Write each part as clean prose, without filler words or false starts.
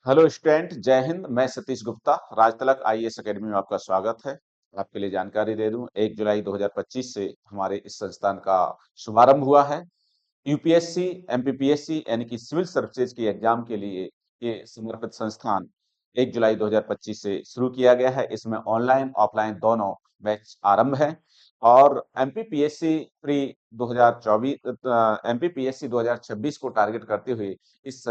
Hello student, जय हिंद। मैं Satish Gupta, राजतलक IAS academy में आपका स्वागत है। आपके लिए जानकारी दे दूं, 1 जुलाई 2025 से हमारे इस संस्थान का शुभारंभ हुआ है। यूपीएससी, एमपीपीएससी यानी कि सिविल सर्विसेज की एग्जाम के लिए ये समर्पित संस्थान 1 जुलाई 2025 से शुरू किया गया है। इसमें ऑनलाइन ऑफलाइन दोनों बैच आरंभ है। और एमपीपीएससी प्री 2024 एमपीपीएससी 2026 को टारगेट करते हुए इस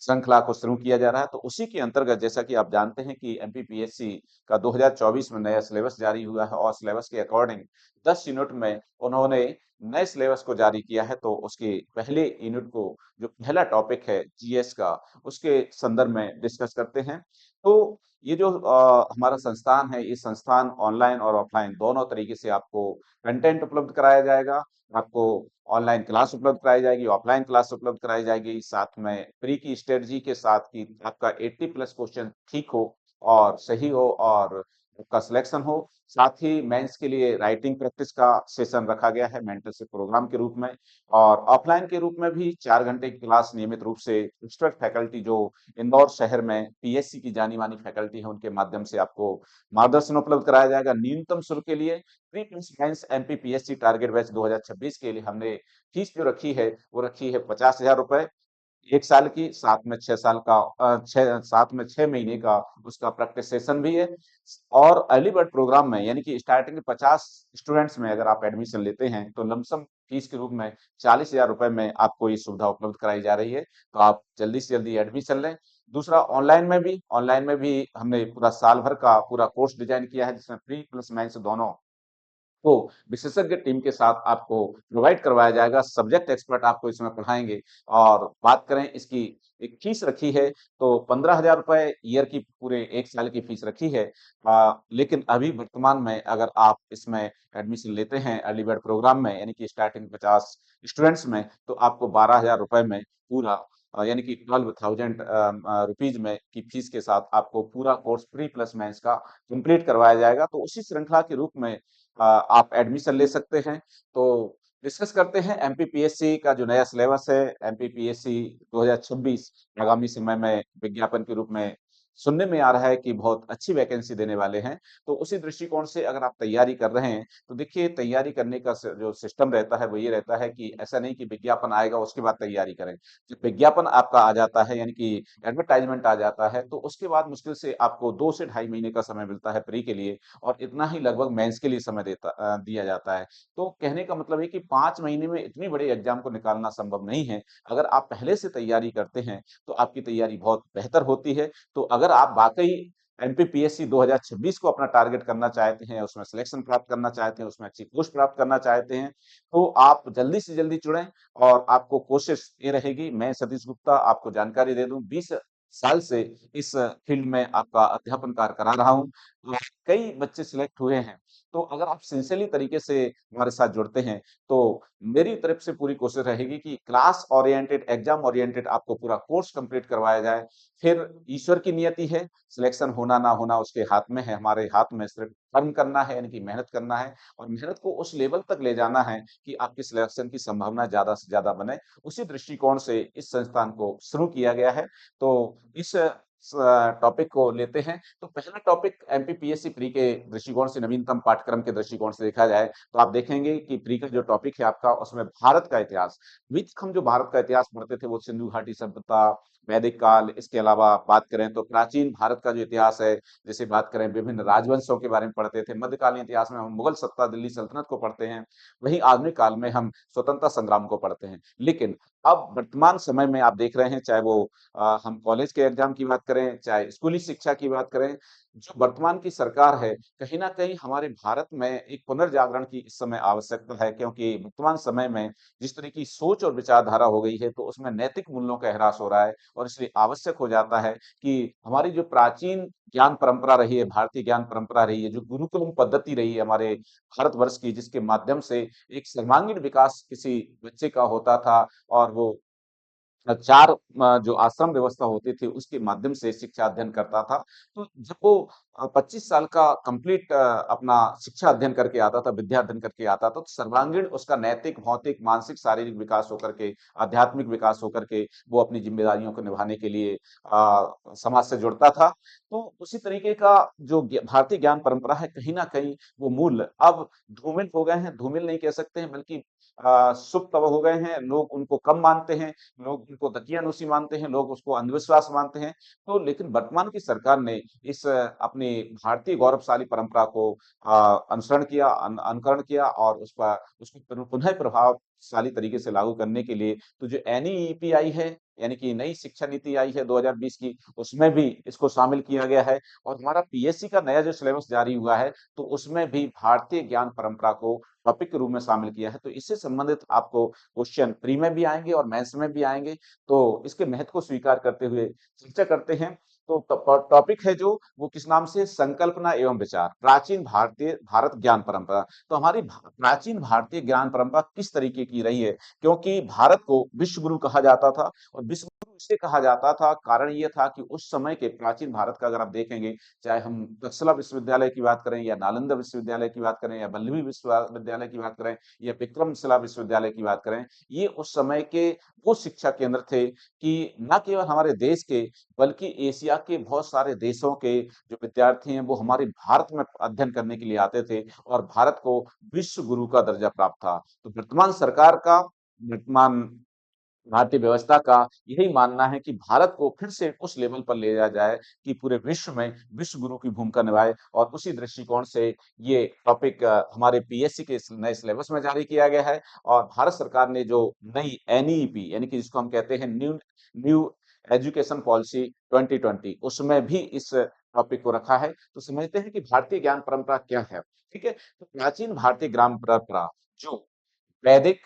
श्रृंखला को शुरू किया जा रहा है। तो उसी के अंतर्गत जैसा कि आप जानते हैं कि एमपीपीएससी का 2024 में नया सिलेबस जारी हुआ है और सिलेबस के अकॉर्डिंग 10 यूनिट में उन्होंने नए सिलेबस को जारी किया है। तो उसके पहले यूनिट को, जो पहला टॉपिक है जीएस का, उसके संदर्भ में डिस्कस करते हैं। तो ये जो हमारा संस्थान है, ये संस्थान ऑनलाइन और ऑफलाइन दोनों तरीके से आपको कंटेंट उपलब्ध कराया जाएगा। आपको ऑनलाइन क्लास उपलब्ध कराई जाएगी, ऑफलाइन क्लास उपलब्ध कराई जाएगी। साथ में प्री की स्ट्रेटजी के साथ कि आपका 80 प्लस क्वेश्चन ठीक हो और सही हो और आपका सिलेक्शन हो। साथ ही मेंस के लिए राइटिंग प्रैक्टिस का सेशन रखा गया है मेंटरशिप प्रोग्राम के रूप में। और ऑफलाइन के रूप में भी 4 घंटे की क्लास नियमित रूप से एक्सपर्ट फैकल्टी जो इंदौर शहर में पीएससी की जानी मानी फैकल्टी है, उनके माध्यम से आपको मार्गदर्शन उपलब्ध कराया जाएगा न्यूनतम शुल्क के लिए। Pre plus science MPPSC target batch 2026 के लिए हमने फीस जो रखी है वो रखी है 50,000 रुपए 1 साल की। साथ में 6 महीने का उसका प्रैक्टिस सेशन भी है। और अर्ली बर्ड प्रोग्राम में यानी कि स्टार्टिंग के 50 स्टूडेंट्स में अगर आप एडमिशन लेते हैं तो लमसम फीस के रूप में 40,000 रुपए में आपको ये सुविधा उपलब्ध कराई जा रही है। तो आप जल्दी से जल्दी एडमिशन लें। दूसरा, ऑनलाइन में भी हमने पूरा साल भर का पूरा कोर्स डिजाइन किया है, जिसमें प्री प्लस मेंस दोनों को विशेषज्ञ टीम के साथ आपको प्रोवाइड करवाया जाएगा। सब्जेक्ट एक्सपर्ट आपको इसमें पढ़ाएंगे। और बात करें इसकी, एक फीस रखी है तो 15,000 रुपए ईयर की, पूरे 1 साल की फीस रखी है। लेकिन अभी वर्तमान में अगर आप इसमें एडमिशन लेते हैं अर्ली बर्ड प्रोग्राम में यानी कि स्टार्टिंग 50 स्टूडेंट्स में, तो आपको 12,000 रुपए में पूरा यानी कि 12,000 रुपीज में की फीस के साथ आपको पूरा कोर्स प्री प्लस मेंस का कंप्लीट करवाया जाएगा। तो उसी श्रृंखला के रूप में आप एडमिशन ले सकते हैं। तो डिस्कस करते हैं एमपीपीएससी का जो नया सिलेबस है। एमपीपीएससी 2026 आगामी समय में विज्ञापन के रूप में सुनने में आ रहा है कि बहुत अच्छी वैकेंसी देने वाले हैं। तो उसी दृष्टिकोण से अगर आप तैयारी कर रहे हैं तो देखिए, तैयारी करने का जो सिस्टम रहता है वो ये रहता है कि ऐसा नहीं कि विज्ञापन आएगा उसके बाद तैयारी करें। जब विज्ञापन आपका आ जाता है यानी कि एडवर्टाइजमेंट आ जाता है, तो उसके बाद मुश्किल से आपको 2 से ढाई महीने का समय मिलता है प्री के लिए। और इतना ही लगभग मेंस के लिए समय दिया जाता है। तो कहने का मतलब है कि 5 महीने में इतनी बड़ी एग्जाम को निकालना संभव नहीं है। अगर आप पहले से तैयारी करते हैं तो आपकी तैयारी बहुत बेहतर होती है। तो अगर आप वाक़ई एमपीपीएससी 2026 को अपना टारगेट करना चाहते हैं, उसमें सिलेक्शन प्राप्त करना चाहते हैं, उसमें अच्छी पोस्ट प्राप्त करना चाहते हैं, तो आप जल्दी से जल्दी जुड़ें। और आपको कोशिश ये रहेगी, मैं सतीश गुप्ता आपको जानकारी दे दूं, 20 साल से इस फील्ड में आपका अध्यापन कार्य करा रहा हूं और कई बच्चे सिलेक्ट हुए हैं। तो अगर आप सिंसियरली तरीके से हमारे साथ जुड़ते हैं तो मेरी तरफ से पूरी कोशिश रहेगी कि क्लास ओरिएंटेड, एग्जाम ओरिएंटेड आपको पूरा कोर्स कंप्लीट करवाया जाए। फिर ईश्वर की नियति है, सिलेक्शन होना ना होना उसके हाथ में है। हमारे हाथ में सिर्फ कर्म करना है यानी कि मेहनत करना है और मेहनत को उस लेवल तक ले जाना है कि आपकी सिलेक्शन की संभावना ज्यादा से ज्यादा बने। उसी दृष्टिकोण से इस संस्थान को शुरू किया गया है। तो इस टॉपिक को लेते हैं। तो पहला टॉपिक एमपीपीएससी प्री के दृष्टिकोण से, नवीनतम पाठ्यक्रम के दृष्टिकोण से देखा जाए तो आप देखेंगे कि प्री का जो टॉपिक है आपका, उसमें भारत का इतिहास। विच हम जो भारत का इतिहास पढ़ते थे वो सिंधु घाटी सभ्यता, वैदिक काल, इसके अलावा बात करें तो प्राचीन भारत का जो इतिहास है, जैसे बात करें विभिन्न राजवंशों के बारे में पढ़ते थे। मध्यकालीन इतिहास में हम मुगल सत्ता, दिल्ली सल्तनत को पढ़ते हैं। वहीं आधुनिक काल में हम स्वतंत्रता संग्राम को पढ़ते हैं। लेकिन अब वर्तमान समय में आप देख रहे हैं, चाहे वो हम कॉलेज के एग्जाम की बात करें, चाहे स्कूली शिक्षा की बात करें, जो वर्तमान की सरकार है, कहीं न कहीं हमारे भारत में एक पुनर्जागरण की इस समय आवश्यकता है। क्योंकि वर्तमान समय में जिस तरह की सोच और विचारधारा हो गई है, तो उसमें नैतिक मूल्यों का ह्रास हो रहा है और इसलिए आवश्यक हो जाता है कि हमारी जो प्राचीन ज्ञान परंपरा रही है, भारतीय ज्ञान परंपरा रही है, जो गुरुकुलम पद्धति रही है हमारे भारतवर्ष की, जिसके माध्यम से एक सर्वांगीण विकास किसी बच्चे का होता था और वो 4 जो आश्रम व्यवस्था होती थी उसके माध्यम से शिक्षा अध्ययन करता था। तो जब वो 25 साल का कंप्लीट अपना शिक्षा अध्ययन करके आता था, विद्या अध्ययन करके आता था, तो सर्वांगीण उसका नैतिक, भौतिक, मानसिक, शारीरिक विकास होकर के, आध्यात्मिक विकास होकर के वो अपनी ज़िम्मेदारियों को निभाने के लिए समाज से जुड़ता था। तो उसी तरीके का जो भारतीय ज्ञान परंपरा है, कहीं न कहीं वो मूल्य अब धूमिल हो गए हैं, धूमिल नहीं कह सकते हैं बल्कि सुप्त हो गए हैं। लोग उनको कम मानते हैं, लोग उनको दकियानूसी मानते हैं, लोग उसको अंधविश्वास मानते हैं। तो लेकिन वर्तमान की सरकार ने इस अपनी भारतीय गौरवशाली परंपरा को अनुसरण किया, अनुकरण किया और उसको पुनः प्रभावशाली तरीके से लागू करने के लिए तो जो एनईईपी आई है, यानी कि नई शिक्षा नीति आई है 2020 की, उसमें भी इसको शामिल किया गया है और हमारा पीएससी का नया जो सिलेबस जारी हुआ है, तो उसमें भी भारतीय ज्ञान परंपरा को टॉपिक के रूप में शामिल किया है। तो इससे संबंधित आपको क्वेश्चन प्री में भी आएँगे और मेंस में भी आएँगे। तो इसके महत्व को स्वीकार करते हुए चर्चा करते हैं। तो टॉपिक है जो वो किस नाम से, संकल्पना एवं विचार, प्राचीन भारतीय भारत ज्ञान परंपरा। तो हमारी प्राचीन भारतीय ज्ञान परंपरा किस तरीके की रही है, क्योंकि भारत को विश्व गुरु कहा जाता था और विश्व गुरु इसलिए कहा जाता था, कारण ये था कि उस समय के प्राचीन भारत का अगर आप देखेंगे, चाहे हम तक्षशिला विश्वविद्यालय की बात करें या नालंदा विश्वविद्यालय की बात करें या वल्लभी विश्वविद्यालय की बात करें या विक्रमशिला विश्वविद्यालय की बात करें, ये उस समय के वो शिक्षा केंद्र थे कि न केवल हमारे देश के बल्कि एशिया के बहुत सारे देशों के जो विद्यार्थी हैं वो हमारे भारत में अध्ययन करने के लिए आते थे और भारत को विश्व गुरु का दर्जा प्राप्त था। तो वर्तमान सरकार का, वर्तमान भारतीय व्यवस्था का यही मानना है कि भारत को फिर से उस लेवल पर ले जाया जाए कि पूरे विश्व में विश्व गुरु की भूमिका निभाए और उसी दृष्टिकोण से ये टॉपिक हमारे पीएससी के नए सिलेबस में जारी किया गया है और भारत सरकार ने जो नई एनईपी यानी कि जिसको हम कहते हैं न्यू न्यू एजुकेशन पॉलिसी 2020 उसमें भी इस टॉपिक को रखा है। तो समझते हैं कि भारतीय ज्ञान परंपरा क्या है। ठीक है, तो प्राचीन भारतीय ज्ञान परंपरा जो वैदिक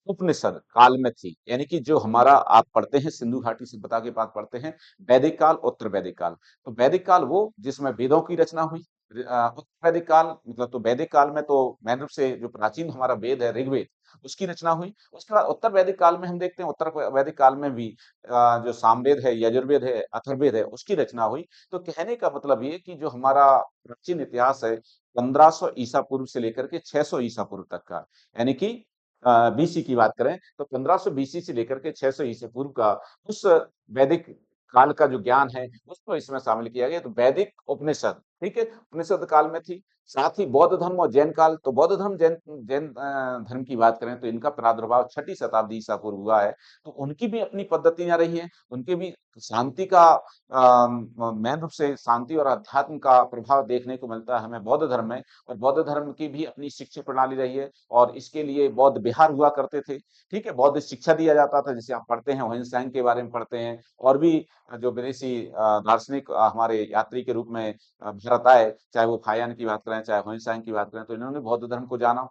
उपनिषद काल में थी, यानी कि जो हमारा आप पढ़ते हैं सिंधु घाटी सभ्यता के बाद पढ़ते हैं वैदिक काल, उत्तर वैदिक काल। तो वैदिक काल वो जिसमें वेदों की रचना हुई। उत्तर वैदिक काल मतलब तो वैदिक काल में तो मैन रूप से जो प्राचीन हमारा वेद है ऋग्वेद, उसकी रचना हुई। उसके बाद उत्तर वैदिक काल में हम देखते हैं उत्तर वैदिक काल में भी जो सामवेद है, यजुर्वेद है, अथर्ववेद है, उसकी रचना हुई। तो कहने का मतलब ये कि जो हमारा प्राचीन इतिहास है 1500 ईसा पूर्व से लेकर के 600 ईसा पूर्व तक का, यानी कि बीसी की बात करें तो 1500 बीसी से लेकर के 600 ईसा पूर्व का उस वैदिक काल का जो ज्ञान है उसको इसमें शामिल किया गया। तो वैदिक उपनिषद, ठीक है, उपनिषद काल में थी। साथ ही बौद्ध धर्म और जैन काल, तो बौद्ध धर्म जैन जैन धर्म की बात करें तो इनका प्रादुर्भाव छठी शताब्दी ईसा पूर्व हुआ है। तो उनकी भी अपनी पद्धतियां रही हैं, उनके भी शांति का मेन रूप से शांति और अध्यात्म का प्रभाव देखने को मिलता है हमें बौद्ध धर्म में। और बौद्ध धर्म की भी अपनी शिक्षा प्रणाली रही है और इसके लिए बौद्ध विहार हुआ करते थे। ठीक है, बौद्ध शिक्षा दिया जाता था जिसे आप पढ़ते हैं, अहिंसा के बारे में पढ़ते हैं और भी जो विदेशी दार्शनिक हमारे यात्री के रूप में भारत आए, चाहे वो फाहियान की बात करें, चाहे होइंसांग की बात करें, तो इन्होंने बौद्ध धर्म को जाना।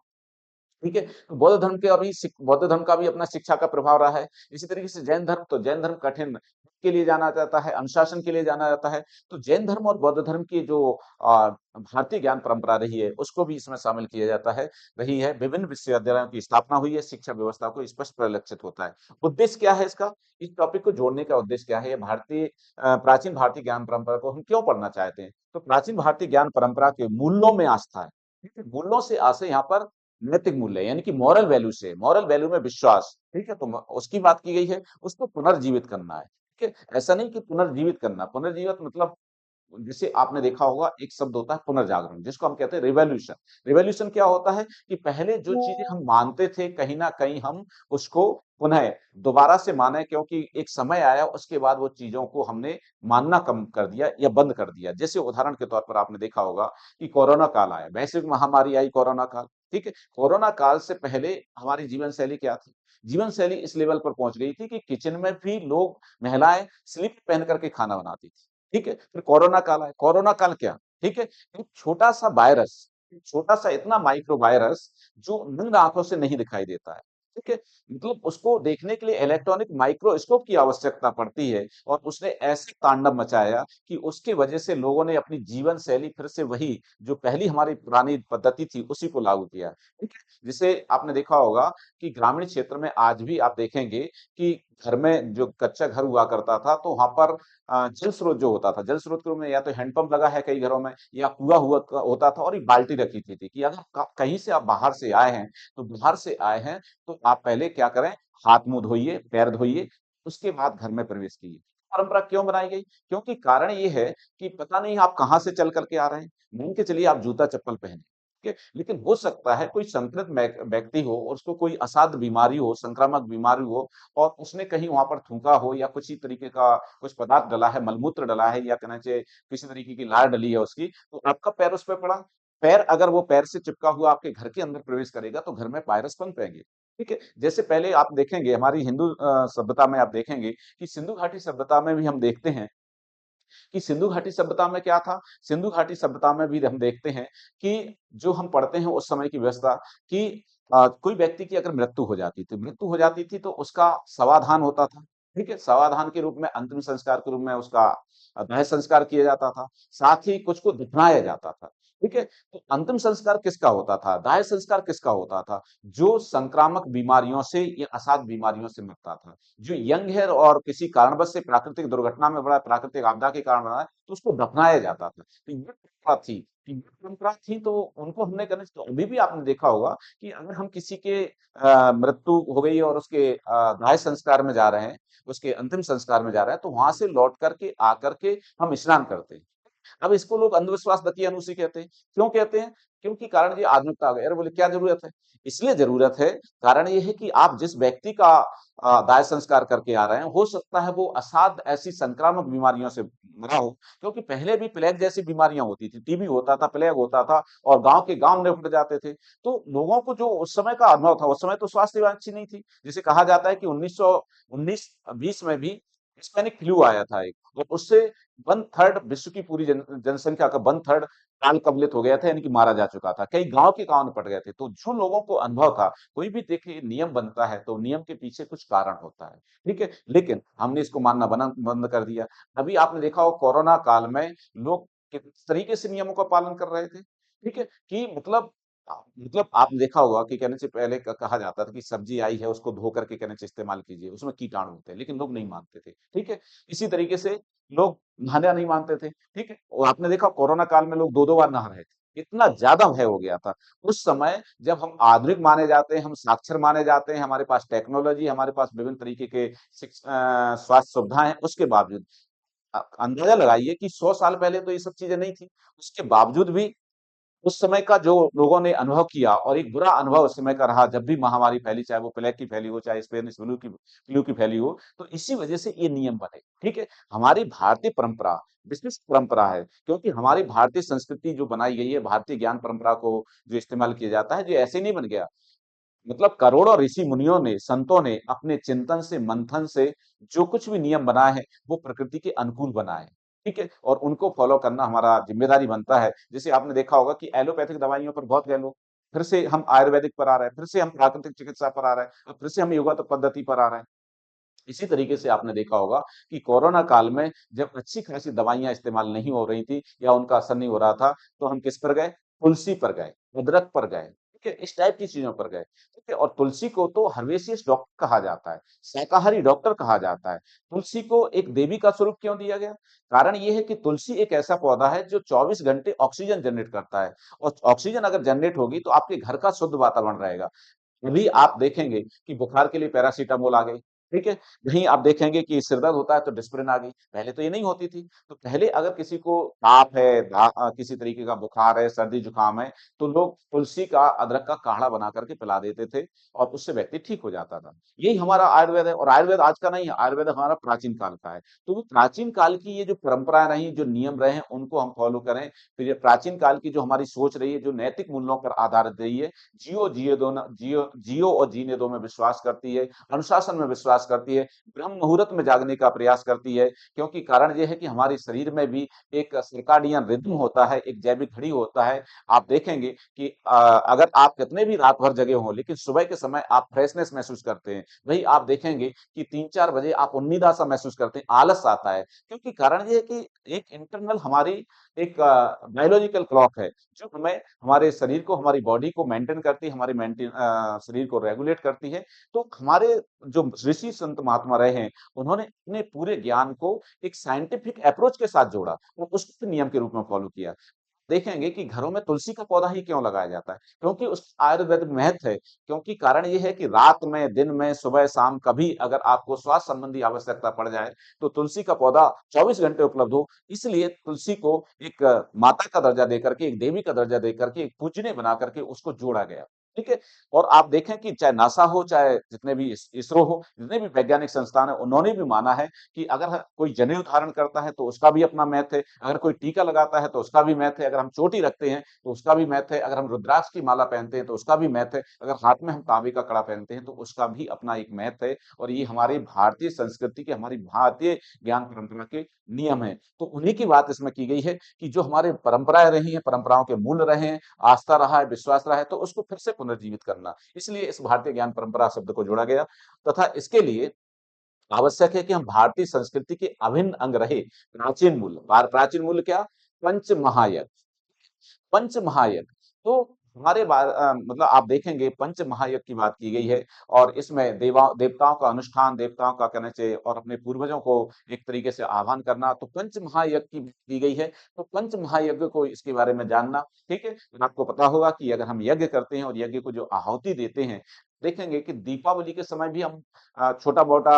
ठीक है, तो बौद्ध धर्म का भी अपना शिक्षा का प्रभाव रहा है। इसी तरीके से जैन धर्म, तो जैन धर्म कठिन के लिए जाना जाता है, अनुशासन के लिए जाना जाता है। तो जैन धर्म और बौद्ध धर्म की जो भारतीय ज्ञान परंपरा रही है, उसको भी इसमें शामिल किया जाता है, रही है। विभिन्न विश्वविद्यालयों की स्थापना हुई है, शिक्षा व्यवस्था को स्पष्ट परिलक्षित होता है। उद्देश्य क्या है इसका? इस टॉपिक को जोड़ने का उद्देश्य क्या है? ये प्राचीन भारतीय ज्ञान परंपरा को हम क्यों पढ़ना चाहते हैं? तो प्राचीन भारतीय ज्ञान परंपरा के मूल्यों में आस्था है। ठीक है, मूल्यों से आशय यहाँ पर नैतिक मूल्य यानी कि मॉरल वैल्यू से, मॉरल वैल्यू में विश्वास, ठीक है, तो उसकी बात की गई है, उसको पुनर्जीवित करना है। ठीक है, ऐसा नहीं कि पुनर्जीवित करना, पुनर्जीवित मतलब जैसे आपने देखा होगा एक शब्द होता है पुनर्जागरण जिसको हम कहते हैं रिवॉल्यूशन। रिवॉल्यूशन क्या होता है कि पहले जो चीजें हम मानते थे कहीं ना कहीं हम उसको पुनः दोबारा से माने, क्योंकि एक समय आया उसके बाद वो चीजों को हमने मानना कम कर दिया या बंद कर दिया। जैसे उदाहरण के तौर पर आपने देखा होगा कि कोरोना काल आया, वैश्विक महामारी आई कोरोना काल। ठीक है, कोरोना काल से पहले हमारी जीवन शैली क्या थी? जीवन शैली इस लेवल पर पहुंच गई थी कि किचन में भी लोग, महिलाएं स्लिप पहन करके खाना बनाती थी। ठीक है, फिर कोरोना काल आया। कोरोना काल क्या? ठीक है, एक छोटा-सा वायरस, एक छोटा-सा इतना माइक्रो वायरस जो नग्न आँखों से नहीं दिखाई देता है। ठीक है? मतलब उसको देखने के लिए इलेक्ट्रॉनिक माइक्रोस्कोप की आवश्यकता पड़ती है और उसने ऐसे तांडव मचाया कि उसकी वजह से लोगों ने अपनी जीवन शैली फिर से वही जो पहली हमारी पुरानी पद्धति थी उसी को लागू किया। ठीक है? जिसे आपने देखा होगा कि ग्रामीण क्षेत्र में आज भी आप देखेंगे कि घर में जो कच्चा घर हुआ करता था तो वहां पर जल स्रोत जो होता था, जल स्रोत के रूप में या तो हैंडपंप लगा है कई घरों में या कुआं हुआ होता था और एक बाल्टी रखी थी कि अगर कहीं से आप बाहर से आए हैं तो बाहर से आए हैं तो आप पहले क्या करें, हाथ मुंह धोइए, पैर धोइए, उसके बाद घर में प्रवेश कीजिए। परंपरा क्यों बनाई गई? क्योंकि कारण ये है कि पता नहीं आप कहाँ से चल करके आ रहे हैं। मान के चलिए आप जूता चप्पल पहने, ठीक है? लेकिन हो सकता है कोई संक्रमित व्यक्ति हो और उसको कोई असाध्य बीमारी हो, संक्रामक बीमारी हो और उसने कहीं वहां पर थूका हो या कुछ ही तरीके का कुछ पदार्थ डला है, मलमूत्र डला है या कहना चाहिए किसी तरीके की लार डली है उसकी, तो आपका पैर उस पे पड़ा। पैर अगर वो पैर से चिपका हुआ आपके घर के अंदर प्रवेश करेगा तो घर में वायरस पनपेंगे। ठीक है? जैसे पहले आप देखेंगे हमारी हिंदू सभ्यता में आप देखेंगे कि सिंधु घाटी सभ्यता में भी हम देखते हैं कि सिंधु घाटी सभ्यता में क्या था? सिंधु घाटी सभ्यता में भी हम देखते हैं कि जो हम पढ़ते हैं उस समय की व्यवस्था कि कोई व्यक्ति की अगर मृत्यु हो जाती थी तो उसका समाधान होता था। ठीक है? समाधान के रूप में अंतिम संस्कार के रूप में उसका दाह संस्कार किया जाता था। साथ ही कुछ को दफनाया जाता था। ठीक है? तो अंतिम संस्कार किसका होता था? दाह संस्कार किसका होता था? जो संक्रामक बीमारियों से या असाध्य बीमारियों से मरता था। जो यंग है और किसी कारणवश से प्राकृतिक दुर्घटना में पड़ा, प्राकृतिक आपदा के कारण बना है, तो उसको दफनाया जाता था। तो ये परंपरा थी। तो ये परंपरा थी तो उनको हमने करने तो अभी भी आपने देखा होगा कि अगर हम किसी के मृत्यु हो गई और उसके दाह संस्कार में जा रहे हैं, उसके अंतिम संस्कार में जा रहे हैं, तो वहां से लौट करके आकर के हम स्नान करते हैं। अब इसको लोग अंधविश्वास दकियानूसी कहते हैं। क्यों कहते हैं? क्योंकि कारण ये आधुनिकता आ गई। अरे बोले क्या ज़रूरत है? इसलिए ज़रूरत है, कारण ये है कि आप जिस व्यक्ति का दाह संस्कार करके आ रहे हैं, हो सकता है वो असाध्य ऐसी संक्रामक बीमारियों से मरा हो। क्योंकि पहले भी प्लेग जैसी बीमारियाँ होती थी, टीबी होता था, प्लेग होता था और गाँव के गाँव निपट जाते थे। तो लोगों को जो उस समय का अनुभव था, उस समय तो स्वास्थ्य सेवा अच्छी नहीं थी। जिसे कहा जाता है कि 1919-20 में भी हिस्पैनिक फ्लू आया था एक और उससे 1/3 विश्व की पूरी जनसंख्या का 1/3 काल कवलित हो गया था यानी कि मारा जा चुका था। कई गाँव के गाँव निपट गए थे। तो जो लोगों को अनुभव था, कोई भी देखिए नियम बनता है तो नियम के पीछे कुछ कारण होता है। ठीक है? लेकिन हमने इसको मानना बना बंद कर दिया। अभी आपने देखा हो कोरोना काल में लोग किस तरीके से नियमों का पालन कर रहे थे। ठीक है? कि मतलब आपने देखा होगा कि कहने से पहले कहा जाता था कि सब्जी आई है उसको धो करके कहने से इस्तेमाल कीजिए, उसमें कीटाणु होते हैं, लेकिन लोग नहीं मानते थे। ठीक है? इसी तरीके से लोग नहाना नहीं मानते थे। ठीक है? और आपने देखा कोरोना काल में लोग 2-2 बार नहा रहे थे। इतना ज़्यादा भय हो गया था। उस समय जब हम आधुनिक माने जाते हैं, हम साक्षर माने जाते हैं, हमारे पास टेक्नोलॉजी, हमारे पास विभिन्न तरीके के स्वास्थ्य सुविधाएँ हैं, उसके बावजूद अंदाज़ा लगाइए कि 100 साल पहले तो ये सब चीज़ें नहीं थी। उसके बावजूद भी उस समय का जो लोगों ने अनुभव किया और एक बुरा अनुभव उस समय का रहा जब भी महामारी फैली, चाहे वो प्लेग की फैली हो, चाहे स्पेनिश फ्लू की फैली हो, तो इसी वजह से ये नियम बने, ठीक है? हमारी भारतीय परंपरा, विशिष्ट परंपरा है, क्योंकि हमारी भारतीय संस्कृति जो बनाई गई है, भारतीय ज्ञान परंपरा को जो इस्तेमाल किया जाता है, जो ऐसे नहीं बन गया। मतलब करोड़ों ऋषि मुनियों ने, संतों ने अपने चिंतन से, मंथन से जो कुछ भी नियम बनाए हैं, वो प्रकृति के अनुकूल बनाए हैं। ठीक है? और उनको फॉलो करना हमारा ज़िम्मेदारी बनता है। जैसे आपने देखा होगा कि एलोपैथिक दवाइयों पर बहुत गए लोग, फिर से हम आयुर्वेदिक पर आ रहे हैं, फिर से हम प्राकृतिक चिकित्सा पर आ रहे हैं, अब फिर से हम योगा तो पद्धति पर आ रहे हैं। इसी तरीके से आपने देखा होगा कि कोरोना काल में जब अच्छी खासी दवाइयाँ इस्तेमाल नहीं हो रही थी या उनका असर नहीं हो रहा था, तो हम किस पर गए? तुलसी पर गए, अदरक पर गए, ठीक है? इस टाइप की चीज़ों पर गए, ठीक है? और तुलसी को तो हर्बेसियस डॉक्टर कहा जाता है, शाकाहारी डॉक्टर कहा जाता है। तुलसी को एक देवी का स्वरूप क्यों दिया गया? कारण ये है कि तुलसी एक ऐसा पौधा है जो 24 घंटे ऑक्सीजन जनरेट करता है और ऑक्सीजन अगर जनरेट होगी तो आपके घर का शुद्ध वातावरण रहेगा। अभी आप देखेंगे कि बुखार के लिए पैरासिटामोल आ गई, ठीक है? वहीं आप देखेंगे कि सिर दर्द होता है तो डिस्प्रिन आ गई, पहले तो ये नहीं होती थी। तो पहले अगर किसी को ताप है, किसी तरीके का बुखार है, सर्दी-जुकाम है, तो लोग तुलसी का, अदरक का काढ़ा बना कर के पिला देते थे और उससे व्यक्ति ठीक हो जाता था। यही हमारा आयुर्वेद है और आयुर्वेद आज का नहीं है, आयुर्वेद हमारा प्राचीन काल का है। तो वो प्राचीन काल की ये जो परंपराएँ रही, जो नियम रहे हैं, उनको हम फॉलो करें। फिर ये प्राचीन काल की जो हमारी सोच रही है, जो नैतिक मूल्यों पर आधारित रही है, जियो और जीने दो में विश्वास करती है, अनुशासन में विश्वास प्रयास करती है, ब्रह्म मुहूर्त में जागने का प्रयास करती है, क्योंकि कारण ये है कि हमारे शरीर में भी एक सर्काडियन रिदम होता है, एक जैविक घड़ी होता है। आप देखेंगे कि अगर आप कितने भी रात भर जगे हों, लेकिन सुबह के समय आप फ्रेशनेस महसूस करते हैं। वहीं आप देखेंगे कि 3-4 बजे आप उन्नीदा सा महसूस करते हैं, आलस आता है, क्योंकि कारण ये है कि एक इंटरनल हमारी एक बायोलॉजिकल क्लॉक है, जो हमें हमारे शरीर को, हमारी बॉडी को मेंटेन करती है, हमारी शरीर को रेगुलेट करती है। तो हमारे जो ऋषि संत महात्मा रहे हैं, उन्होंने अपने पूरे ज्ञान को एक साइंटिफिक अप्रोच के साथ जोड़ा और उसको नियम के रूप में फॉलो किया। देखेंगे कि घरों में तुलसी का पौधा ही क्यों लगाया जाता है? क्योंकि उस आयुर्वेदिक महत्व है, क्योंकि कारण ये है कि रात में, दिन में, सुबह-शाम कभी अगर आपको स्वास्थ्य संबंधी आवश्यकता पड़ जाए, तो तुलसी का पौधा 24 घंटे उपलब्ध हो। इसलिए तुलसी को एक माता का दर्जा देकर के, एक देवी का दर्जा देकर के, एक पूजनीय बना करके उसको जोड़ा गया। ठीक है? और आप देखें कि चाहे नासा हो, चाहे जितने भी इसरो हो, जितने भी वैज्ञानिक संस्थान हैं, उन्होंने भी माना है कि अगर कोई जनेऊ धारण करता है, तो उसका भी अपना महत्व है। अगर कोई टीका लगाता है, तो उसका भी महत्व है। अगर हम चोटी रखते हैं, तो उसका भी महत्व है। अगर हम रुद्राक्ष की माला पहनते हैं, तो उसका भी महत्व है। अगर हाथ में हम तांबे का कड़ा पहनते हैं, तो उसका भी अपना एक महत्व है और ये हमारी भारतीय संस्कृति के, हमारी भारतीय ज्ञान परंपरा के नियम हैं। तो उन्हीं की बात इसमें की गई है कि जो हमारे परंपराएँ रही हैं, परंपराओं के मूल्य रहे हैं, आस्था रहा है, विश्वास रहा है, तो उसको फिर से पुनर्जीवित करना। इसलिए इस भारतीय ज्ञान परंपरा शब्द को जोड़ा गया तथा इसके लिए आवश्यक है कि हम भारतीय संस्कृति के अभिन्न अंग रहे प्राचीन मूल्य। प्राचीन मूल्य क्या? पंच महायज्ञ। पंच महायज्ञ। तो हमारे मतलब आप देखेंगे पंच महायज्ञ की बात की गई है और इसमें देवताओं का अनुष्ठान, देवताओं का कहना चाहिए और अपने पूर्वजों को एक तरीके से आह्वान करना, तो पंच महायज्ञ की गई है। तो पंच महायज्ञ को इसके बारे में जानना, ठीक है? और आपको पता होगा कि अगर हम यज्ञ करते हैं और यज्ञ को जो आहुति देते हैं, देखेंगे कि दीपावली के समय भी हम छोटा-मोटा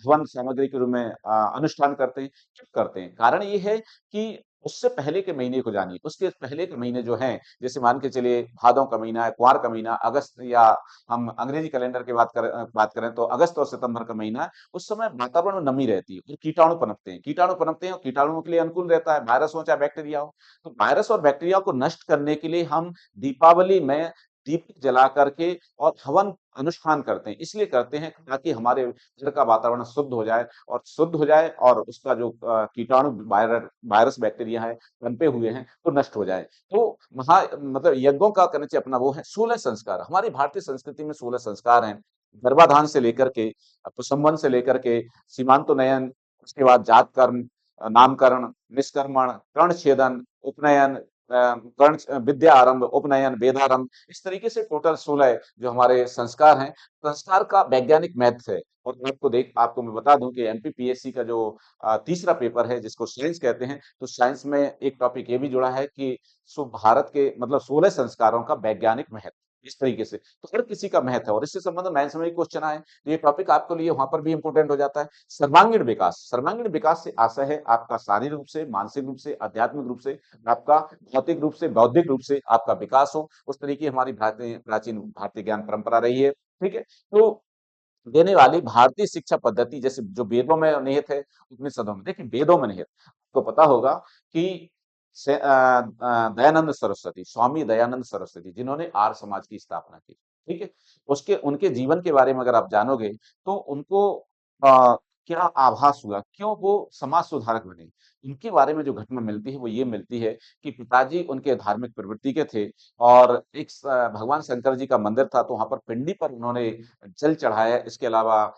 हवन सामग्री के रूप में अनुष्ठान करते हैं। क्यों करते हैं? कारण ये है कि उससे पहले के महीने को जानिए, उसके पहले के महीने जो हैं, जैसे मान के चलिए भादों का महीना है, कुंवार का महीना, अगस्त या हम अंग्रेजी कैलेंडर की बात करें तो अगस्त और सितंबर का महीना है, उस समय वातावरण में नमी रहती है और कीटाणु पनपते हैं। कीटाणु पनपते हैं और कीटाणुओं के लिए अनुकूल रहता है, वायरस हो चाहे बैक्टीरिया हो। तो वायरस और बैक्टीरिया को नष्ट करने के लिए हम दीपावली में दीपक जला करके और हवन अनुष्ठान करते हैं। इसलिए करते हैं ताकि हमारे घर का वातावरण शुद्ध हो जाए और शुद्ध हो जाए और उसका जो कीटाणु वायरस बैक्टीरिया है पनपे हुए हैं वो नष्ट हो जाए। तो मतलब यज्ञों का कहना चाहिए अपना वो है 16 संस्कार। हमारी भारतीय संस्कृति में 16 संस्कार हैं। गर्भाधान से लेकर के पुंसवन से लेकर के सीमांतोन्नयन, उसके बाद जात कर्म, नामकरण, निष्कर्मण, कर्णछेदन, उपनयन, विद्या आरंभ, उपनयन, वेदारंभ, इस तरीके से टोटल 16 जो हमारे संस्कार हैं, संस्कार का वैज्ञानिक महत्व है। और आपको मैं बता दूं कि एमपीपीएससी का जो तीसरा पेपर है जिसको साइंस कहते हैं, तो साइंस में एक टॉपिक ये भी जुड़ा है कि भारत के मतलब 16 संस्कारों का वैज्ञानिक महत्व इस तरीके से। तो हर किसी का महत्व है और इससे संबंधित मेंस में भी क्वेश्चन आए, तो ये टॉपिक आपके लिए वहां पर भी इंपॉर्टेंट हो जाता है। सर्वांगीण विकास से आशय है आपका शारीरिक रूप से, मानसिक रूप से, आध्यात्मिक रूप से, आपका भौतिक रूप से, बौद्धिक रूप से आपका विकास हो। उस तरीके हमारी प्राचीन भारतीय ज्ञान परंपरा रही है। ठीक है? तो देने वाली भारतीय शिक्षा पद्धति जैसे जो वेदों में निहित है, उपनिषदों में। देखिए वेदों में निहित, आपको पता होगा कि दयानंद सरस्वती, स्वामी दयानंद सरस्वती जिन्होंने आर्य समाज की स्थापना की, ठीक है? उसके उनके जीवन के बारे में अगर आप जानोगे तो उनको क्या आभास हुआ, क्यों वो समाज सुधारक बने? इनके बारे में जो घटना मिलती है वो ये मिलती है कि पिताजी उनके धार्मिक प्रवृत्ति के थे और एक भगवान शंकर जी का मंदिर था तो वहाँ पर पिंडी पर उन्होंने जल चढ़ाया, इसके अलावा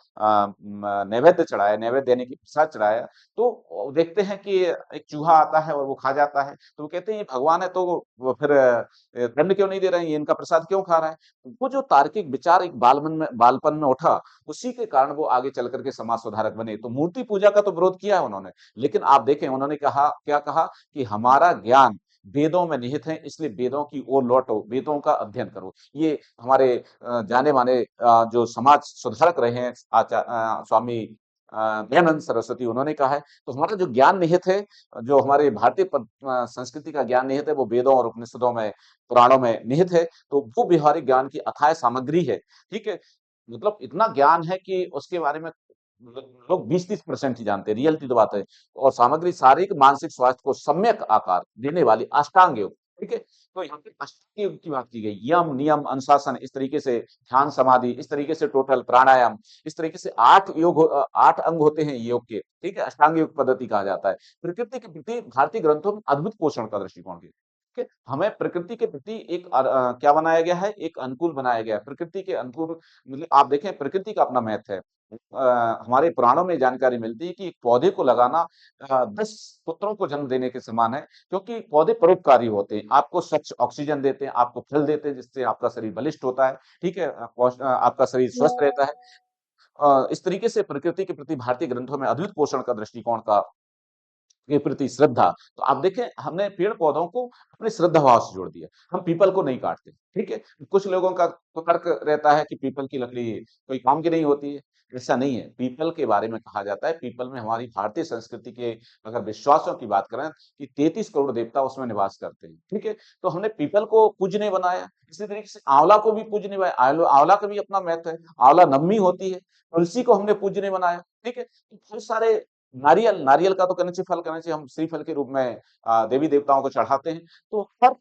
नैवेद्य चढ़ाया, नैवेद्य यानी कि प्रसाद चढ़ाया। तो देखते हैं कि एक चूहा आता है और वो खा जाता है, तो वो कहते हैं ये भगवान है तो वो फिर दंड क्यों नहीं दे रहे हैं, ये इनका प्रसाद क्यों खा रहा है? वो जो तार्किक विचार एक बालपन में उठा, उसी के कारण वो आगे चल कर के समाज सुधारक बने। तो मूर्ति पूजा का तो विरोध किया है उन्होंने, लेकिन आप देखें उन्होंने क्या कहा कि हमारा ज्ञान वेदों में निहित है, इसलिए वेदों की ओर लौटो, वेदों का अध्ययन करो। ये हमारे जाने-माने जो समाज सुधारक रहे हैं स्वामी दयानंद सरस्वती उन्होंने कहा है। तो हमारा जो ज्ञान निहित है, जो हमारे भारतीय संस्कृति का ज्ञान निहित है, वो वेदों और उपनिषदों में, पुराणों में निहित है। तो वो व्यवहारिक ज्ञान की अथाह सामग्री है, ठीक है? मतलब इतना ज्ञान है कि उसके बारे में लोग 20-30% ही जानते हैं, रियलिटी तो बात है। और सामग्री शारीरिक, मानसिक स्वास्थ्य को सम्यक आकार देने वाली अष्टांग योग, ठीक है? तो यहाँ पे अष्टांग योग की बात की गई। यम, नियम, अनुशासन, इस तरीके से ध्यान समाधि, इस तरीके से टोटल प्राणायाम, इस तरीके से 8 8 अंग होते हैं योग के, ठीक है? अष्टांग योग पद्धति कहा जाता है। प्रकृति के प्रति भारतीय ग्रंथों में अद्भुत पोषण का दृष्टिकोण है। ठीक है? हमें प्रकृति के प्रति एक क्या बनाया गया है? एक अनुकूल बनाया गया है। प्रकृति के अनुकूल मतलब आप देखें प्रकृति का अपना महत्व है। हमारे पुराणों में जानकारी मिलती है कि एक पौधे को लगाना 10 पुत्रों को जन्म देने के समान है, क्योंकि पौधे परोपकारी होते हैं। आपको स्वच्छ ऑक्सीजन देते हैं, आपको फल देते हैं, जिससे आपका शरीर बलिष्ठ होता है, ठीक है? आपका शरीर स्वस्थ रहता है। इस तरीके से प्रकृति के प्रति भारतीय ग्रंथों में अद्भुत पोषण का दृष्टिकोण का के प्रति श्रद्धा। तो आप देखें हमने पेड़-पौधों को अपने श्रद्धा भाव से जोड़ दिया। हम पीपल को नहीं काटते, ठीक है? कुछ लोगों का तो तर्क रहता है कि पीपल की लकड़ी कोई काम की नहीं होती है। ऐसा नहीं है। पीपल के बारे में कहा जाता है, पीपल में हमारी भारतीय संस्कृति के अगर विश्वासों की बात करें कि 33 करोड़ देवता उसमें निवास करते हैं, ठीक है? तो हमने पीपल को पूज्य बनाया। इसी तरीके से आँवला को भी पूज्य बनाया। आँवला का भी अपना महत्व है। आँवला नवमी होती है। तुलसी को हमने पूज्य बनाया, ठीक है? तो बहुत सारे नारियल का तो कनिष्ठ फल कनिष्ठ हम श्रीफल के रूप में देवी देवताओं को चढ़ाते हैं। तो हर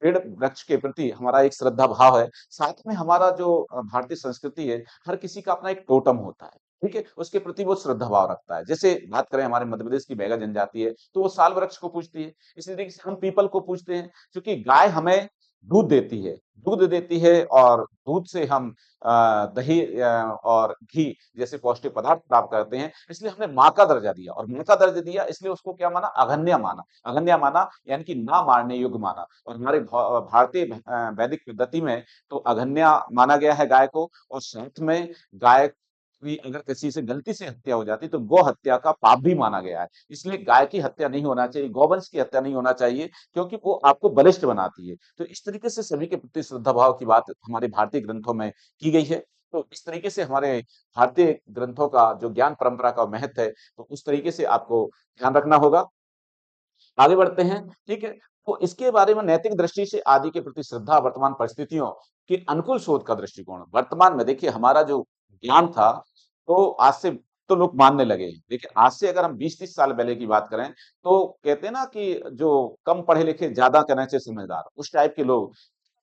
पेड़ वृक्ष के प्रति हमारा एक श्रद्धा भाव है। साथ में हमारा जो भारतीय संस्कृति है, हर किसी का अपना एक टोटम होता है, ठीक है? उसके प्रति वो श्रद्धा भाव रखता है। जैसे बात करें हमारे मध्य प्रदेश की बैगा जनजाति है, तो वो साल वृक्ष को पूजती है। इसी तरीके से हम पीपल को पूजते हैं, क्योंकि गाय हमें दूध देती है और दूध से हम दही और घी जैसे पौष्टिक पदार्थ प्राप्त करते हैं, इसलिए हमने माँ का दर्जा दिया और माँ का दर्जा दिया इसलिए उसको क्या माना? अघन्या माना यानी कि ना मारने योग्य माना। और हमारे भारतीय वैदिक पद्धति में तो अघन्या माना गया है गाय को, और साथ में गाय की अगर किसी से गलती से हत्या हो जाती तो गौ हत्या का पाप भी माना गया है। इसलिए गाय की हत्या नहीं होना चाहिए, गौवंश की हत्या नहीं होना चाहिए, क्योंकि वो आपको बलिष्ठ बनाती है। तो इस तरीके से सभी के प्रति श्रद्धा भाव की बात हमारे भारतीय ग्रंथों में की गई है। तो इस तरीके से हमारे भारतीय ग्रंथों का जो ज्ञान परंपरा का महत्व है, तो उस तरीके से आपको ध्यान रखना होगा। आगे बढ़ते हैं, ठीक है? तो इसके बारे में नैतिक दृष्टि से आदि के प्रति श्रद्धा वर्तमान परिस्थितियों के अनुकूल शोध का दृष्टिकोण। वर्तमान में देखिए हमारा जो ज्ञान था, तो आज से तो लोग मानने लगे हैं। देखिए आज से अगर हम 20-30 साल पहले की बात करें, तो कहते हैं ना कि जो कम पढ़े लिखे ज़्यादा कहना चाहिए समझदार, उस टाइप के लोग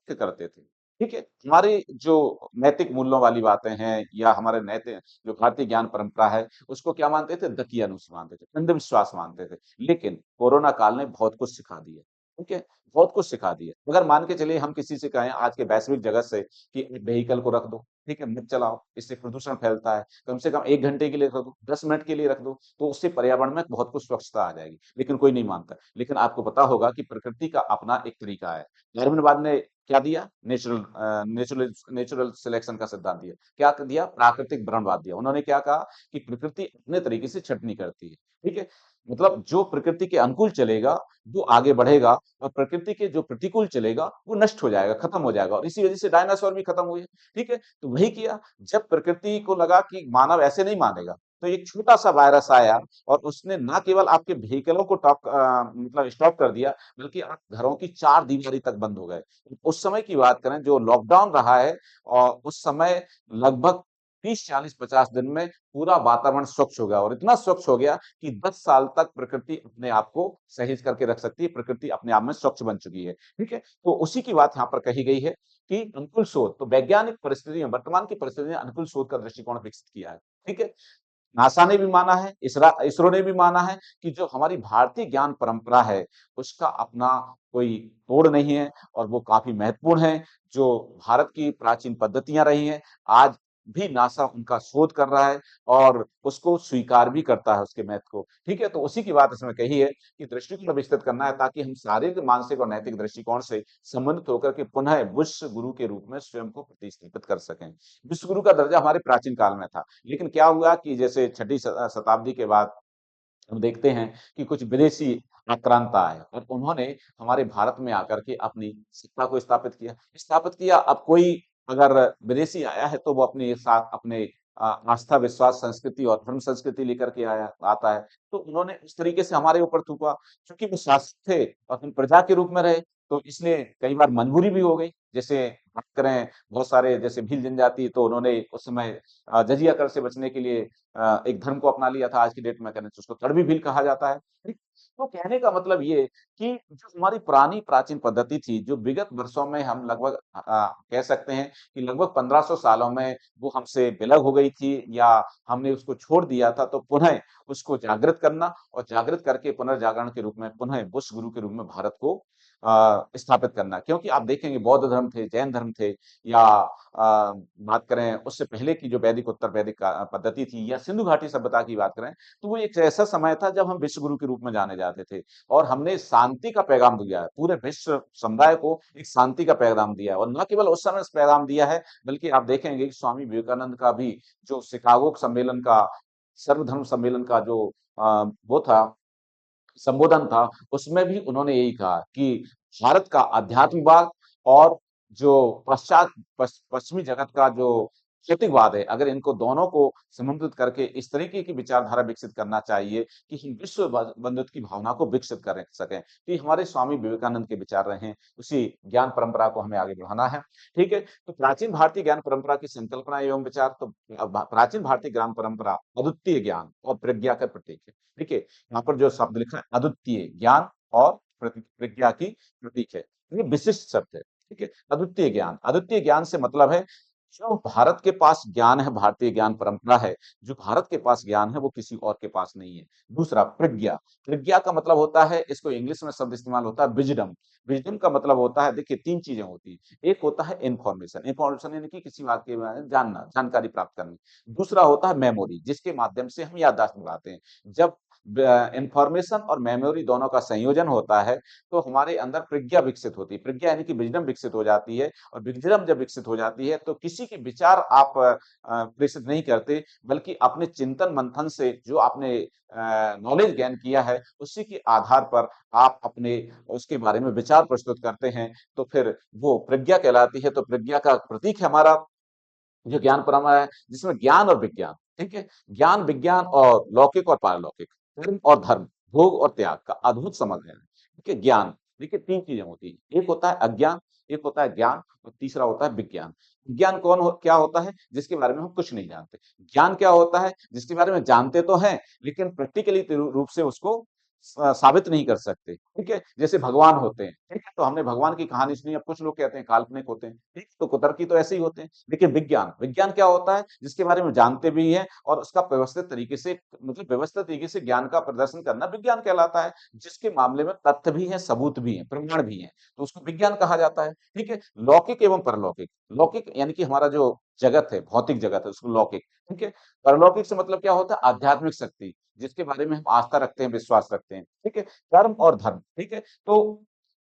करते थे। ठीक है? हमारी जो नैतिक मूल्यों वाली बातें हैं या हमारे नैतिक जो भारतीय ज्ञान परंपरा है, उसको क्या मानते थे? दकियानुस मानते थे, अंधविश्वास मानते थे। लेकिन कोरोना काल ने बहुत कुछ सिखा दिया, ठीक है? बहुत कुछ सिखा दिया। अगर मान के चलिए हम किसी से कहें आज के वैश्विक जगत से कि व्हीकल को रख दो, ठीक है? मत चलाओ, इससे प्रदूषण फैलता है। कम से कम 1 घंटे के लिए रख दो, 10 मिनट के लिए रख दो, तो उससे पर्यावरण में बहुत कुछ स्वच्छता आ जाएगी। लेकिन कोई नहीं मानता। लेकिन आपको पता होगा कि प्रकृति का अपना एक तरीका है। डार्विनवाद ने क्या दिया? नेचुरल सिलेक्शन का सिद्धांत दिया। क्या दिया? प्राकृतिक वरणवाद दिया। उन्होंने क्या कहा कि प्रकृति अपने तरीके से छँटनी करती है, ठीक है? मतलब जो प्रकृति के अनुकूल चलेगा, वो आगे बढ़ेगा, और प्रकृति के जो प्रतिकूल चलेगा, वो नष्ट हो जाएगा, खत्म हो जाएगा, और इसी वजह से डायनासोर भी खत्म हुए, ठीक है? तो वही किया, जब प्रकृति को लगा कि मानव ऐसे नहीं मानेगा, तो एक छोटा-सा वायरस आया और उसने ना केवल आपके व्हीकलों को मतलब स्टॉप कर दिया, बल्कि आप घरों की चार दीवारी तक बंद हो गए। उस समय की बात करें जो लॉकडाउन रहा है, और उस समय लगभग 30, 40, 50 दिन में पूरा वातावरण स्वच्छ हो गया, और इतना स्वच्छ हो गया कि 10 साल तक प्रकृति अपने आप को सहेज करके रख सकती है, प्रकृति अपने आप में स्वच्छ बन चुकी है, ठीक है? तो उसी की बात यहाँ पर कही गई है कि अनुकूल शोध, तो वैज्ञानिक परिस्थितियों वर्तमान की परिस्थितियों में अनुकूल शोध का दृष्टिकोण विकसित किया है, ठीक है? नासा ने भी माना है, इसरो ने भी माना है कि जो हमारी भारतीय ज्ञान परंपरा है, उसका अपना कोई तोड़ नहीं है, और वो काफ़ी महत्वपूर्ण है। जो भारत की प्राचीन पद्धतियाँ रही हैं, आज भी नासा उनका शोध कर रहा है और उसको स्वीकार भी करता है उसके महत्व को। ठीक है? तो उसी की बात इसमें कही है कि दृष्टिकोण विस्तृत करना है, ताकि हम शारीरिक, मानसिक और नैतिक दृष्टिकोण से संबंधित होकर के पुनः विश्व गुरु के रूप में स्वयं को प्रतिस्थापित कर सकें। विश्व गुरु का दर्जा हमारे प्राचीन काल में था। लेकिन क्या हुआ कि जैसे छठी शताब्दी के बाद हम देखते हैं कि कुछ विदेशी आक्रांता आए और उन्होंने हमारे भारत में आकर के अपनी सत्ता को स्थापित किया। अब कोई अगर विदेशी आया है तो वो अपने साथ अपने आस्था, विश्वास, संस्कृति और धर्म संस्कृति लेकर के आता है। तो उन्होंने उस तरीके से हमारे ऊपर थोपा, चूँकि वो शासक थे और हम प्रजा के रूप में रहे, तो इसलिए कई बार मजबूरी भी हो गई। जैसे बात करें बहुत सारे जैसे भील जनजाति, तो उन्होंने उस समय जजिया कर से बचने के लिए एक धर्म को अपना लिया था। आज की डेट में कहने तो उसको तड़बी भील कहा जाता है। ठीक? तो कहने का मतलब ये कि जो हमारी पुरानी प्राचीन पद्धति थी, जो विगत वर्षों में हम लगभग कह सकते हैं कि लगभग 1500 सालों में वो हमसे विलग हो गई थी या हमने उसको छोड़ दिया था, तो पुनः उसको जागृत करना और जागृत करके पुनर्जागरण के रूप में पुनः बुद्ध गुरु के रूप में भारत को स्थापित करना। क्योंकि आप देखेंगे बौद्ध धर्म थे, जैन धर्म थे या बात करें उससे पहले की जो वैदिक उत्तर वैदिक पद्धति थी या सिंधु घाटी सभ्यता की बात करें, तो वो एक ऐसा समय था जब हम विश्व गुरु के रूप में जाने जाते थे और हमने शांति का पैगाम दिया है पूरे विश्व समुदाय को, एक शांति का पैगाम दिया है। और न केवल उस समय पैगाम दिया है, बल्कि आप देखेंगे कि स्वामी विवेकानंद का भी जो शिकागो सम्मेलन का सर्वधर्म सम्मेलन का जो वो था संबोधन था, उसमें भी उन्होंने यही कहा कि भारत का अध्यात्मवाद और जो पश्चिमी जगत का जो भौतिकवाद है, अगर इनको दोनों को समन्वित करके इस तरीके की विचारधारा विकसित करना चाहिए कि हम विश्व बंधुत्व की भावना को विकसित कर सकें। तो ये हमारे स्वामी विवेकानंद के विचार रहे हैं, उसी ज्ञान परंपरा को हमें आगे बढ़ाना है। ठीक है? तो प्राचीन भारतीय ज्ञान परंपरा की संकल्पना एवं विचार, तो प्राचीन भारतीय ज्ञान परंपरा अद्वितीय ज्ञान और प्रज्ञा का प्रतीक है। ठीक है? यहाँ पर जो शब्द लिखा है अद्वितीय ज्ञान और प्रज्ञा की प्रतीक है। ये विशिष्ट शब्द है। ठीक है? अद्वितीय ज्ञान से मतलब है जो भारत के पास ज्ञान है, भारतीय ज्ञान परंपरा है, जो भारत के पास ज्ञान है वो किसी और के पास नहीं है। दूसरा प्रज्ञा, प्रज्ञा का मतलब होता है, इसको इंग्लिश में शब्द इस्तेमाल होता है विजडम। विजडम का मतलब होता है, देखिए 3 चीजें होती हैं। एक होता है इन्फॉर्मेशन, इन्फॉर्मेशन यानी कि किसी बात के बारे में जानना, जानकारी प्राप्त करनी। दूसरा होता है मेमोरी, जिसके माध्यम से हम याददाश्त बढ़ाते हैं। जब इंफॉर्मेशन और मेमोरी दोनों का संयोजन होता है, तो हमारे अंदर प्रज्ञा विकसित होती है। प्रज्ञा यानी कि विजडम विकसित हो जाती है और विजडम जब विकसित हो जाती है, तो किसी के विचार आप प्रेषित नहीं करते, बल्कि अपने चिंतन मंथन से जो आपने नॉलेज गेन किया है, उसी के आधार पर आप अपने उसके बारे में विचार प्रस्तुत करते हैं, तो फिर वो प्रज्ञा कहलाती है। तो प्रज्ञा का प्रतीक है हमारा जो ज्ञान परंपरा है, जिसमें ज्ञान और विज्ञान, ठीक है? ज्ञान, विज्ञान और लौकिक और पारलौकिक, कर्म और धर्म, भोग और त्याग का अद्भुत समन्वय है। ठीक है? ज्ञान, देखिए 3 चीजें होती हैं। एक होता है अज्ञान, एक होता है ज्ञान और तीसरा होता है विज्ञान। ज्ञान क्या होता है? जिसके बारे में हम कुछ नहीं जानते। ज्ञान क्या होता है? जिसके बारे में जानते तो हैं, लेकिन प्रैक्टिकली रूप से उसको साबित नहीं कर सकते। ठीक है? जैसे भगवान होते हैं, ठीक है? तो हमने भगवान की कहानी सुनी, अब कुछ लोग कहते हैं काल्पनिक होते हैं, ठीक? तो कुतर्की तो ऐसे ही होते हैं। देखिए विज्ञान, विज्ञान क्या होता है? जिसके बारे में जानते भी हैं और उसका व्यवस्थित तरीके से, मतलब व्यवस्थित तरीके से ज्ञान का प्रदर्शन करना विज्ञान कहलाता है। जिसके मामले में तथ्य भी हैं, सबूत भी हैं, प्रमाण भी हैं, तो उसको विज्ञान कहा जाता है। ठीक है? लौकिक एवं परलौकिक, लौकिक यानी कि हमारा जो जगत है, भौतिक जगत है, उसको लौकिक, ठीक है? परलौकिक से मतलब क्या होता है? आध्यात्मिक शक्ति, जिसके बारे में हम आस्था रखते हैं, विश्वास रखते हैं। ठीक है? कर्म और धर्म, ठीक है? तो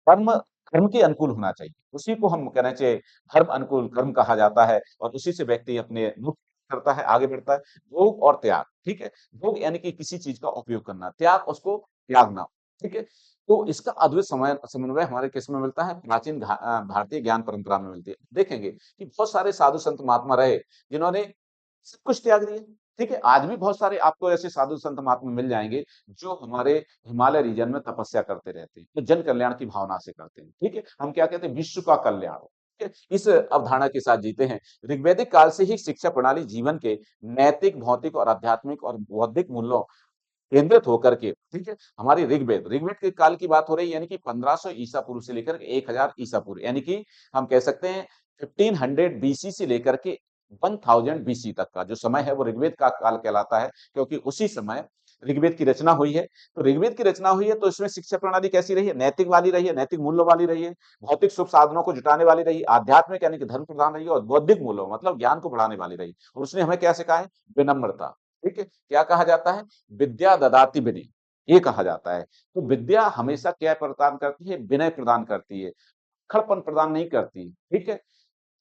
कर्म कर्म के अनुकूल होना चाहिए। उसी को हम कहना चाहिए धर्म अनुकूल कर्म कहा जाता है और उसी से व्यक्ति अपने मुक्त करता है, आगे बढ़ता है। भोग और त्याग, ठीक है? भोग यानी कि किसी चीज का उपयोग करना, त्याग उसको त्यागना, ठीक है? तो इसका अद्भुत समन्वय हमारे किस में मिलता है? प्राचीन भारतीय ज्ञान परंपरा में मिलती है। देखेंगे कि बहुत सारे साधु संत महात्मा रहे, जिन्होंने सब कुछ त्याग दिया। ठीक है? आज भी बहुत सारे आपको ऐसे साधु संत महात्मा मिल जाएँगे, जो हमारे हिमालय रीजन में तपस्या करते रहते हैं, तो जन कल्याण की भावना से करते हैं। ठीक है? हम क्या कहते हैं? विश्व का कल्याण। ठीक है? इस अवधारणा के साथ जीते हैं। ऋग्वैदिक काल से ही शिक्षा प्रणाली जीवन के नैतिक, भौतिक और आध्यात्मिक और बौद्धिक मूल्यों केंद्रित होकर के, ठीक है? हमारी ऋग्वेद, ऋग्वेद के काल की बात हो रही है, यानी कि 1500 ईसा पूर्व से लेकर 1000 ईसा पूर्व, यानी कि हम कह सकते हैं 1500 बीसी से लेकर के 1000 बीसी तक का जो समय है वो ऋग्वेद का काल कहलाता है, क्योंकि उसी समय ऋग्वेद की रचना हुई है। तो ऋग्वेद की रचना हुई है, तो इसमें शिक्षा प्रणाली कैसी रही है? नैतिक वाली रही है, नैतिक मूल्यों वाली रही है, भौतिक सुख साधनों को जुटाने वाली रही, आध्यात्मिक यानी कि धर्म प्रधान रही है और बौद्धिक मूल्यों मतलब ज्ञान को बढ़ाने वाली रही। और उसने हमें क्या सिखाया है? विनम्रता। ठीक है? क्या कहा जाता है? विद्या ददाति विनय, ये कहा जाता है। तो विद्या हमेशा क्या प्रदान करती है? विनय प्रदान करती है, खड़पन प्रदान नहीं करती। ठीक है?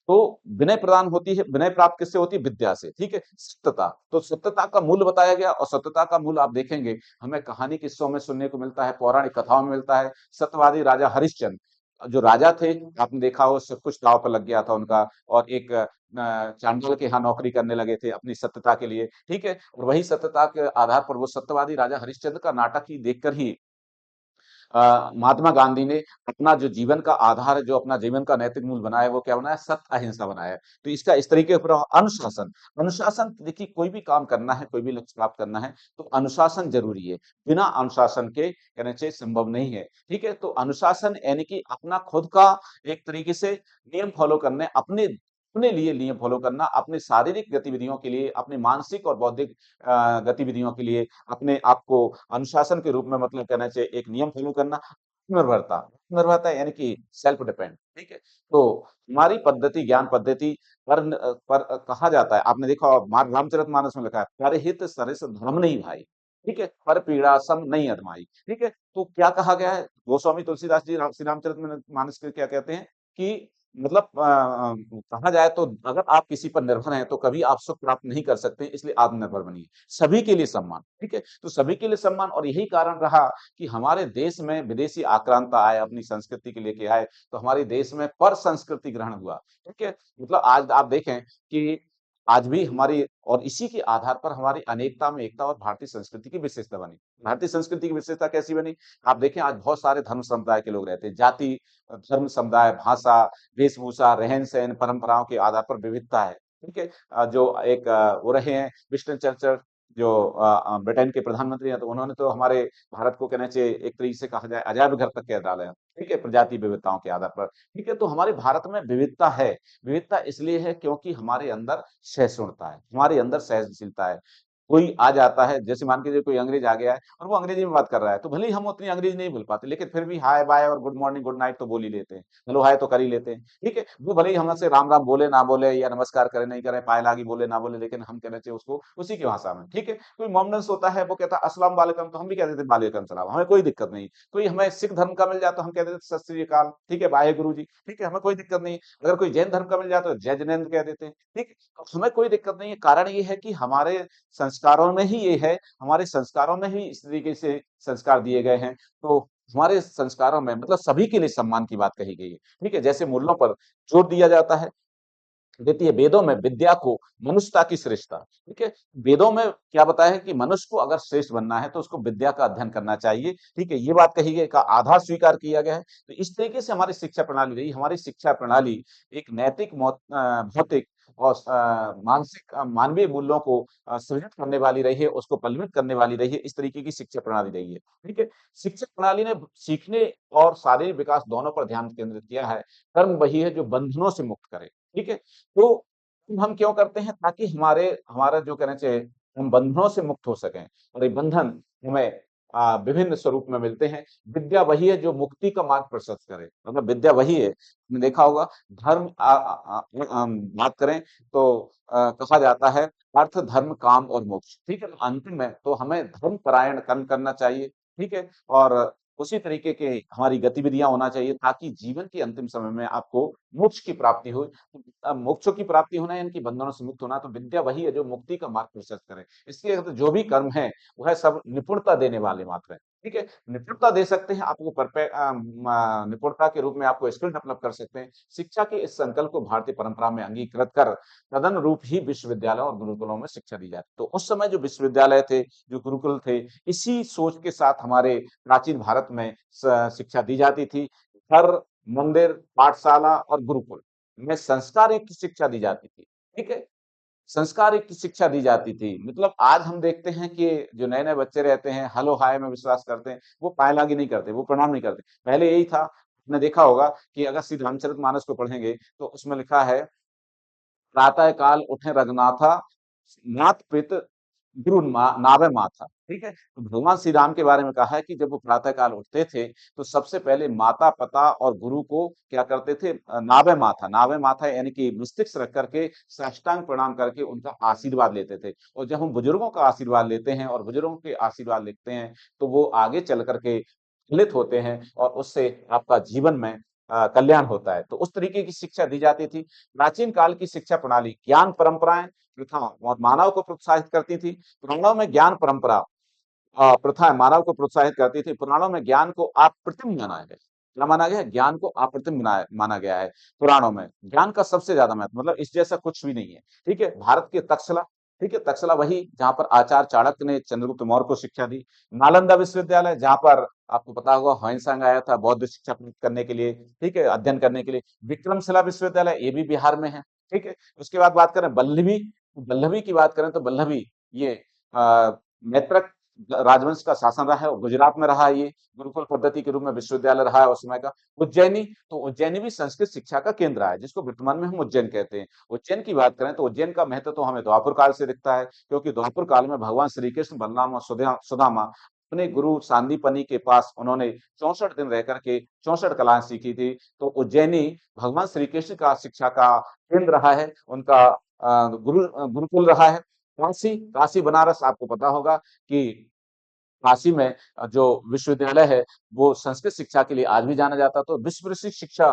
तो विनय प्रदान होती है, विनय प्राप्त किससे होती है? विद्या से। ठीक है? सत्यता, तो सत्यता का मूल्य बताया गया और सत्यता का मूल्य आप देखेंगे हमें कहानी किस्सों में सुनने को मिलता है, पौराणिक कथाओं में मिलता है। सत्यवादी राजा हरिश्चंद्र जो राजा थे, आपने देखा हो सब कुछ दांव पर लग गया था उनका और एक चांडाल के यहाँ नौकरी करने लगे थे अपनी सत्यता के लिए। ठीक है? और वही सत्यता के आधार पर वो सत्यवादी राजा हरिश्चंद्र का नाटक ही देखकर ही महात्मा गांधी ने अपना जो जीवन का आधार है, जो अपना जीवन का नैतिक मूल्य बनाया, वो क्या बनाया? सत्य अहिंसा बनाया। तो इसका इस तरीके पर अनुशासन, अनुशासन देखिए, कोई भी काम करना है, कोई भी लक्ष्य प्राप्त करना है, तो अनुशासन जरूरी है। बिना अनुशासन के कहना चाहिए संभव नहीं है। ठीक है, तो अनुशासन यानी कि अपना खुद का एक तरीके से नियम फॉलो करने, अपने अपने लिए नियम फॉलो करना, अपने शारीरिक गतिविधियों के लिए, अपनी मानसिक और बौद्धिक गतिविधियों के लिए अपने आप को अनुशासन के रूप में मतलब कहना चाहिए एक नियम फॉलो करना। आत्मनिर्भरता, आत्मनिर्भरता यानी कि सेल्फ डिपेंड। ठीक है, तो हमारी पद्धति, ज्ञान पद्धति पर कहा जाता है, आपने देखा होगा रामचरितमानस में लिखा है, परहित सरिस धर्म नहीं भाई। ठीक है, पर पीड़ा सम नहीं अधमाई। ठीक है, तो क्या कहा गया है? गोस्वामी तुलसीदास जी श्री रामचरित मानस के क्या कहते हैं कि मतलब कहा जाए तो अगर आप किसी पर निर्भर हैं तो कभी आप सुख प्राप्त नहीं कर सकते, इसलिए आत्मनिर्भर बनिए। सभी के लिए सम्मान। ठीक है, तो सभी के लिए सम्मान, और यही कारण रहा कि हमारे देश में विदेशी आक्रांता आए, अपनी संस्कृति के लेके आए, तो हमारे देश में पर संस्कृति ग्रहण हुआ। ठीक है, मतलब आज आप देखें कि आज भी हमारी, और इसी के आधार पर हमारी अनेकता में एकता और भारतीय संस्कृति की विशेषता बनी। भारतीय संस्कृति की विशेषता कैसी बनी? आप देखें, आज बहुत सारे धर्म समुदाय के लोग रहते हैं। जाति, धर्म, समुदाय, भाषा, वेशभूषा, रहन-सहन, परंपराओं के आधार पर विविधता है। ठीक है, जो एक वो रहे हैं विंस्टन चर्चिल, जो ब्रिटेन के प्रधानमंत्री हैं, तो उन्होंने तो हमारे भारत को कहना चाहिए एक तरीके से कहा जाए अजायब घर तक कह डाला है। ठीक है, प्रजाति विविधताओं के आधार पर। ठीक है, तो हमारे भारत में विविधता है। विविधता इसलिए है क्योंकि हमारे अंदर सहिष्णुता है, हमारे अंदर सहनशीलता है। कोई आ जाता है, जैसे मान के चलिए कोई अंग्रेज आ गया है और वो अंग्रेजी में बात कर रहा है, तो भले ही हम उतनी अंग्रेजी नहीं बोल पाते, लेकिन फिर भी हाय बाय और गुड मॉर्निंग गुड नाइट तो बोल ही लेते हैं, हेलो हाय तो कर ही लेते हैं। ठीक है, वो भले ही हमसे राम राम बोले ना बोले, या नमस्कार करे नहीं करे, पाए लागी बोले ना बोले, लेकिन हम कहना चाहिए उसको उसी की भाषा में। ठीक है, कोई मोमडन्स होता है, वो कहता है अस्सलाम वालेकुम, तो हम भी कह देते हैं वालेकुम सलाम, हमें कोई दिक्कत नहीं। कोई हमें सिख धर्म का मिल जाता, तो हम कह देते हैं सत श्री अकाल। ठीक है, वाहे गुरु जी। ठीक है, हमें कोई दिक्कत नहीं। अगर कोई जैन धर्म का मिल जाता है तो जय जिनेंद्र कह देते हैं। ठीक है, तो हमें कोई दिक्कत नहीं है। कारण ये है कि हमारे संस्कारों में ही ये है, हमारे संस्कारों में ही इस तरीके से संस्कार दिए गए हैं। तो हमारे संस्कारों में मतलब सभी के लिए सम्मान की बात कही गई है। ठीक है, जैसे मूल्यों पर जोर दिया जाता है, देती है वेदों में विद्या को मनुष्यता की श्रेष्ठता। ठीक है, वेदों में क्या बताया है कि मनुष्य को अगर श्रेष्ठ बनना है तो उसको विद्या का अध्ययन करना चाहिए। ठीक है, ये बात कही गई, का आधार स्वीकार किया गया है। तो इस तरीके से हमारी शिक्षा प्रणाली रही। हमारी शिक्षा प्रणाली एक नैतिक, भौतिक और मानसिक, मानवीय मूल्यों को सृजित करने वाली रही है, उसको पल्वित करने वाली रही है। इस तरीके की शिक्षा प्रणाली रही है। ठीक है, शिक्षा प्रणाली ने सीखने और शारीरिक विकास दोनों पर ध्यान केंद्रित किया है। कर्म वही है जो बंधनों से मुक्त करे। ठीक है, तो हम क्यों करते हैं? ताकि हमारे हमारा जो कहना चाहिए हम बंधनों से मुक्त हो सकें, और ये बंधन हमें विभिन्न स्वरूप में मिलते हैं। विद्या वही है जो मुक्ति का मार्ग प्रशस्त करे, मतलब विद्या वही है। आपने देखा होगा धर्म बात करें तो कहा जाता है अर्थ, धर्म, काम और मोक्ष। ठीक है, तो अंतिम में तो हमें धर्म परायण कर्म करना चाहिए। ठीक है, और उसी तरीके के हमारी गतिविधियां होना चाहिए, ताकि जीवन के अंतिम समय में आपको मोक्ष की प्राप्ति हो। मोक्ष की प्राप्ति होना यानी कि बंधनों से मुक्त होना, तो विद्या वही है जो मुक्ति का मार्ग प्रशस्त करे। इसके अंतर्गत जो भी कर्म है वह सब निपुणता देने वाले मात्र है। ठीक है, निपुणता दे सकते हैं आपको, निपुणता के रूप में आपको स्किल डेवलप कर सकते हैं। शिक्षा के इस संकल्प को भारतीय परंपरा में अंगीकृत कर तदन रूप ही विश्वविद्यालयों और गुरुकुलों में शिक्षा दी जाती। तो उस समय जो विश्वविद्यालय थे, जो गुरुकुल थे, इसी सोच के साथ हमारे प्राचीन भारत में शिक्षा दी जाती थी। हर मंदिर, पाठशाला और गुरुकुल में संस्कार युक्त शिक्षा दी जाती थी। ठीक है, संस्कार युक्त शिक्षा दी जाती थी। मतलब आज हम देखते हैं कि जो नए-नए बच्चे रहते हैं, हेलो हाय में विश्वास करते हैं, वो पायलागी नहीं करते, वो प्रणाम नहीं करते। पहले यही था, आपने देखा होगा कि अगर श्री रामचरितमानस को पढ़ेंगे तो उसमें लिखा है, प्रातः काल उठे रघुनाथा, नाथ पित गुरु नावे माथा। ठीक है, तो भगवान श्री राम के बारे में कहा है कि जब वो प्रातः काल उठते थे तो सबसे पहले माता पिता और गुरु को क्या करते थे? नावे माथा, नावे माथा यानी कि मस्तिष्क रख करके साष्टांग प्रणाम करके उनका आशीर्वाद लेते थे। और जब हम बुजुर्गों का आशीर्वाद लेते हैं और बुजुर्गों के आशीर्वाद लेते हैं, तो वो आगे चल करके फलित होते हैं, और उससे आपका जीवन में कल्याण होता है। तो उस तरीके की शिक्षा दी जाती थी। प्राचीन काल की शिक्षा प्रणाली ज्ञान परंपराएं, प्रथा और मानव को प्रोत्साहित करती थी। पुराणों में ज्ञान परंपरा, प्रथाएं मानव को प्रोत्साहित करती थी। पुराणों में ज्ञान को अप्रतिम माना गया। क्या माना गया है? ज्ञान को अप्रतिम माना गया है। पुराणों में ज्ञान का सबसे ज्यादा महत्व, मतलब इस जैसा कुछ भी नहीं है। ठीक है, भारत के तक्षशिला, ठीक है, तक्षशिला वही जहां पर आचार्य चाणक्य ने चंद्रगुप्त मौर्य को शिक्षा दी। नालंदा विश्वविद्यालय जहां पर आपको पता होगा ह्वेनसांग आया था बौद्ध शिक्षा प्राप्त करने के लिए, ठीक है, अध्ययन करने के लिए। विक्रमशिला विश्वविद्यालय ये भी बिहार में है, ठीक है। उसके बाद बात करें वल्लभी, वल्लभी की बात करें तो वल्लभी ये मैत्रक राजवंश का शासन रहा है और गुजरात में रहा है ये, गुरुकुल पद्धति के रूप में विश्वविद्यालय रहा है उस समय का। उज्जैनी, तो उज्जैनी भी संस्कृत शिक्षा का केंद्र है, जिसको वर्तमान में हम उज्जैन कहते हैं। उज्जैन की बात करें तो उज्जैन का महत्व तो हमें द्वापर काल से दिखता है, क्योंकि द्वापर काल में भगवान श्री कृष्ण, बलराम और सुदामा अपने गुरु सांदीपनि के पास उन्होंने 64 दिन रह करके 64 कलाएं सीखी थी। तो उज्जैनी भगवान श्री कृष्ण का शिक्षा का केंद्र रहा है, उनका गुरुकुल रहा है। काशी, काशी बनारस आपको पता होगा कि काशी में जो विश्वविद्यालय है वो संस्कृत शिक्षा के लिए आज भी जाना जाता है। तो विश्व प्रसिद्ध शिक्षा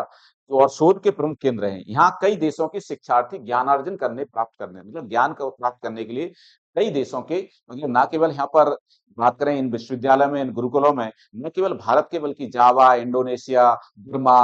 और शोध के प्रमुख केंद्र हैं। यहाँ कई देशों के शिक्षार्थी ज्ञानार्जन करने, प्राप्त करने, मतलब ज्ञान को प्राप्त करने के लिए कई देशों के, मतलब ना केवल यहाँ पर बात करें इन विश्वविद्यालय में, इन गुरुकुलों में, न केवल भारत के बल्कि जावा, इंडोनेशिया, बर्मा,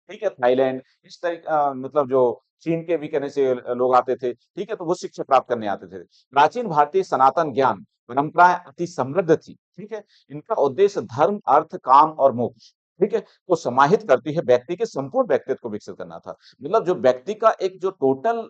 ठीक है, थाईलैंड, इस तरह मतलब जो चीन के भी कहने से लोग आते थे, ठीक है, तो वो शिक्षा प्राप्त करने आते थे। प्राचीन भारतीय सनातन ज्ञान परंपराएं अति समृद्ध थी, ठीक है। इनका उद्देश्य धर्म, अर्थ, काम और मोक्ष, ठीक है, को समाहित करती है, व्यक्ति के संपूर्ण व्यक्तित्व को विकसित करना था। मतलब जो व्यक्ति का एक जो टोटल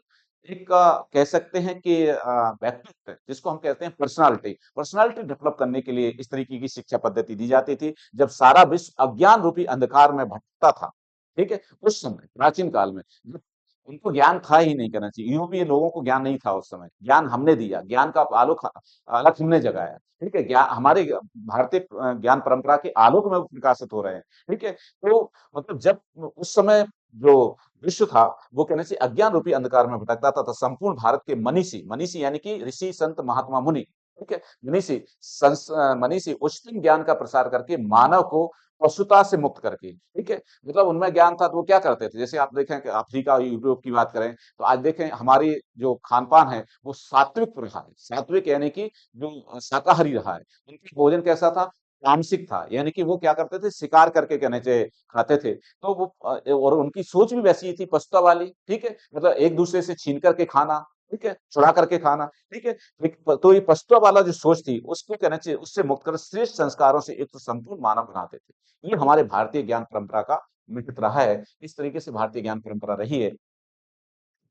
एक कह सकते हैं कि व्यक्तित्व है, जिसको हम कहते हैं पर्सनालिटी, पर्सनालिटी डेवलप करने के लिए इस तरीके की शिक्षा पद्धति दी जाती थी। जब सारा विश्व अज्ञान रूपी अंधकार में भटकता था, ठीक है, उस समय प्राचीन काल में जब उनको ज्ञान था ही नहीं, कहना चाहिए यूरोपीय लोगों को ज्ञान नहीं था उस समय, ज्ञान हमने दिया, ज्ञान का आलोक अलग हमने जगाया, ठीक है। ज्ञान हमारे भारतीय ज्ञान परंपरा के आलोक में वो प्रकाशित हो रहे हैं, ठीक है। तो मतलब जब उस समय जो विश्व था वो कहने से अज्ञान रूपी अंधकार में भटकता था, तो संपूर्ण भारत के मनीषी, मनीषी यानी कि ऋषि, संत, महात्मा, मुनि, ठीक है, मनीषी, मनीषी उच्चतम ज्ञान का प्रसार करके मानव को पशुता से मुक्त करके, ठीक है, मतलब उनमें ज्ञान था तो वो क्या करते थे, जैसे आप देखें कि अफ्रीका, यूरोप की बात करें तो आज देखें हमारी जो खान-पान है वो सात्विक रहा है। सात्विक यानी कि जो शाकाहारी रहा है। उनका भोजन कैसा था? तामसिक था। यानी कि वो क्या करते थे? शिकार करके कहने चाहिए खाते थे। तो वो और उनकी सोच भी वैसी ही थी पशुता वाली, ठीक है? मतलब एक-दूसरे से छीन करके खाना, ठीक है? चुरा करके खाना, ठीक है? तो ये पशुता वाला जो सोच थी उसको कहना चाहिए उससे मुक्त कर श्रेष्ठ संस्कारों से एक संपूर्ण मानव बनाते थे। ये हमारे भारतीय ज्ञान परंपरा का मिथ रहा है। इस तरीके से भारतीय ज्ञान परंपरा रही है।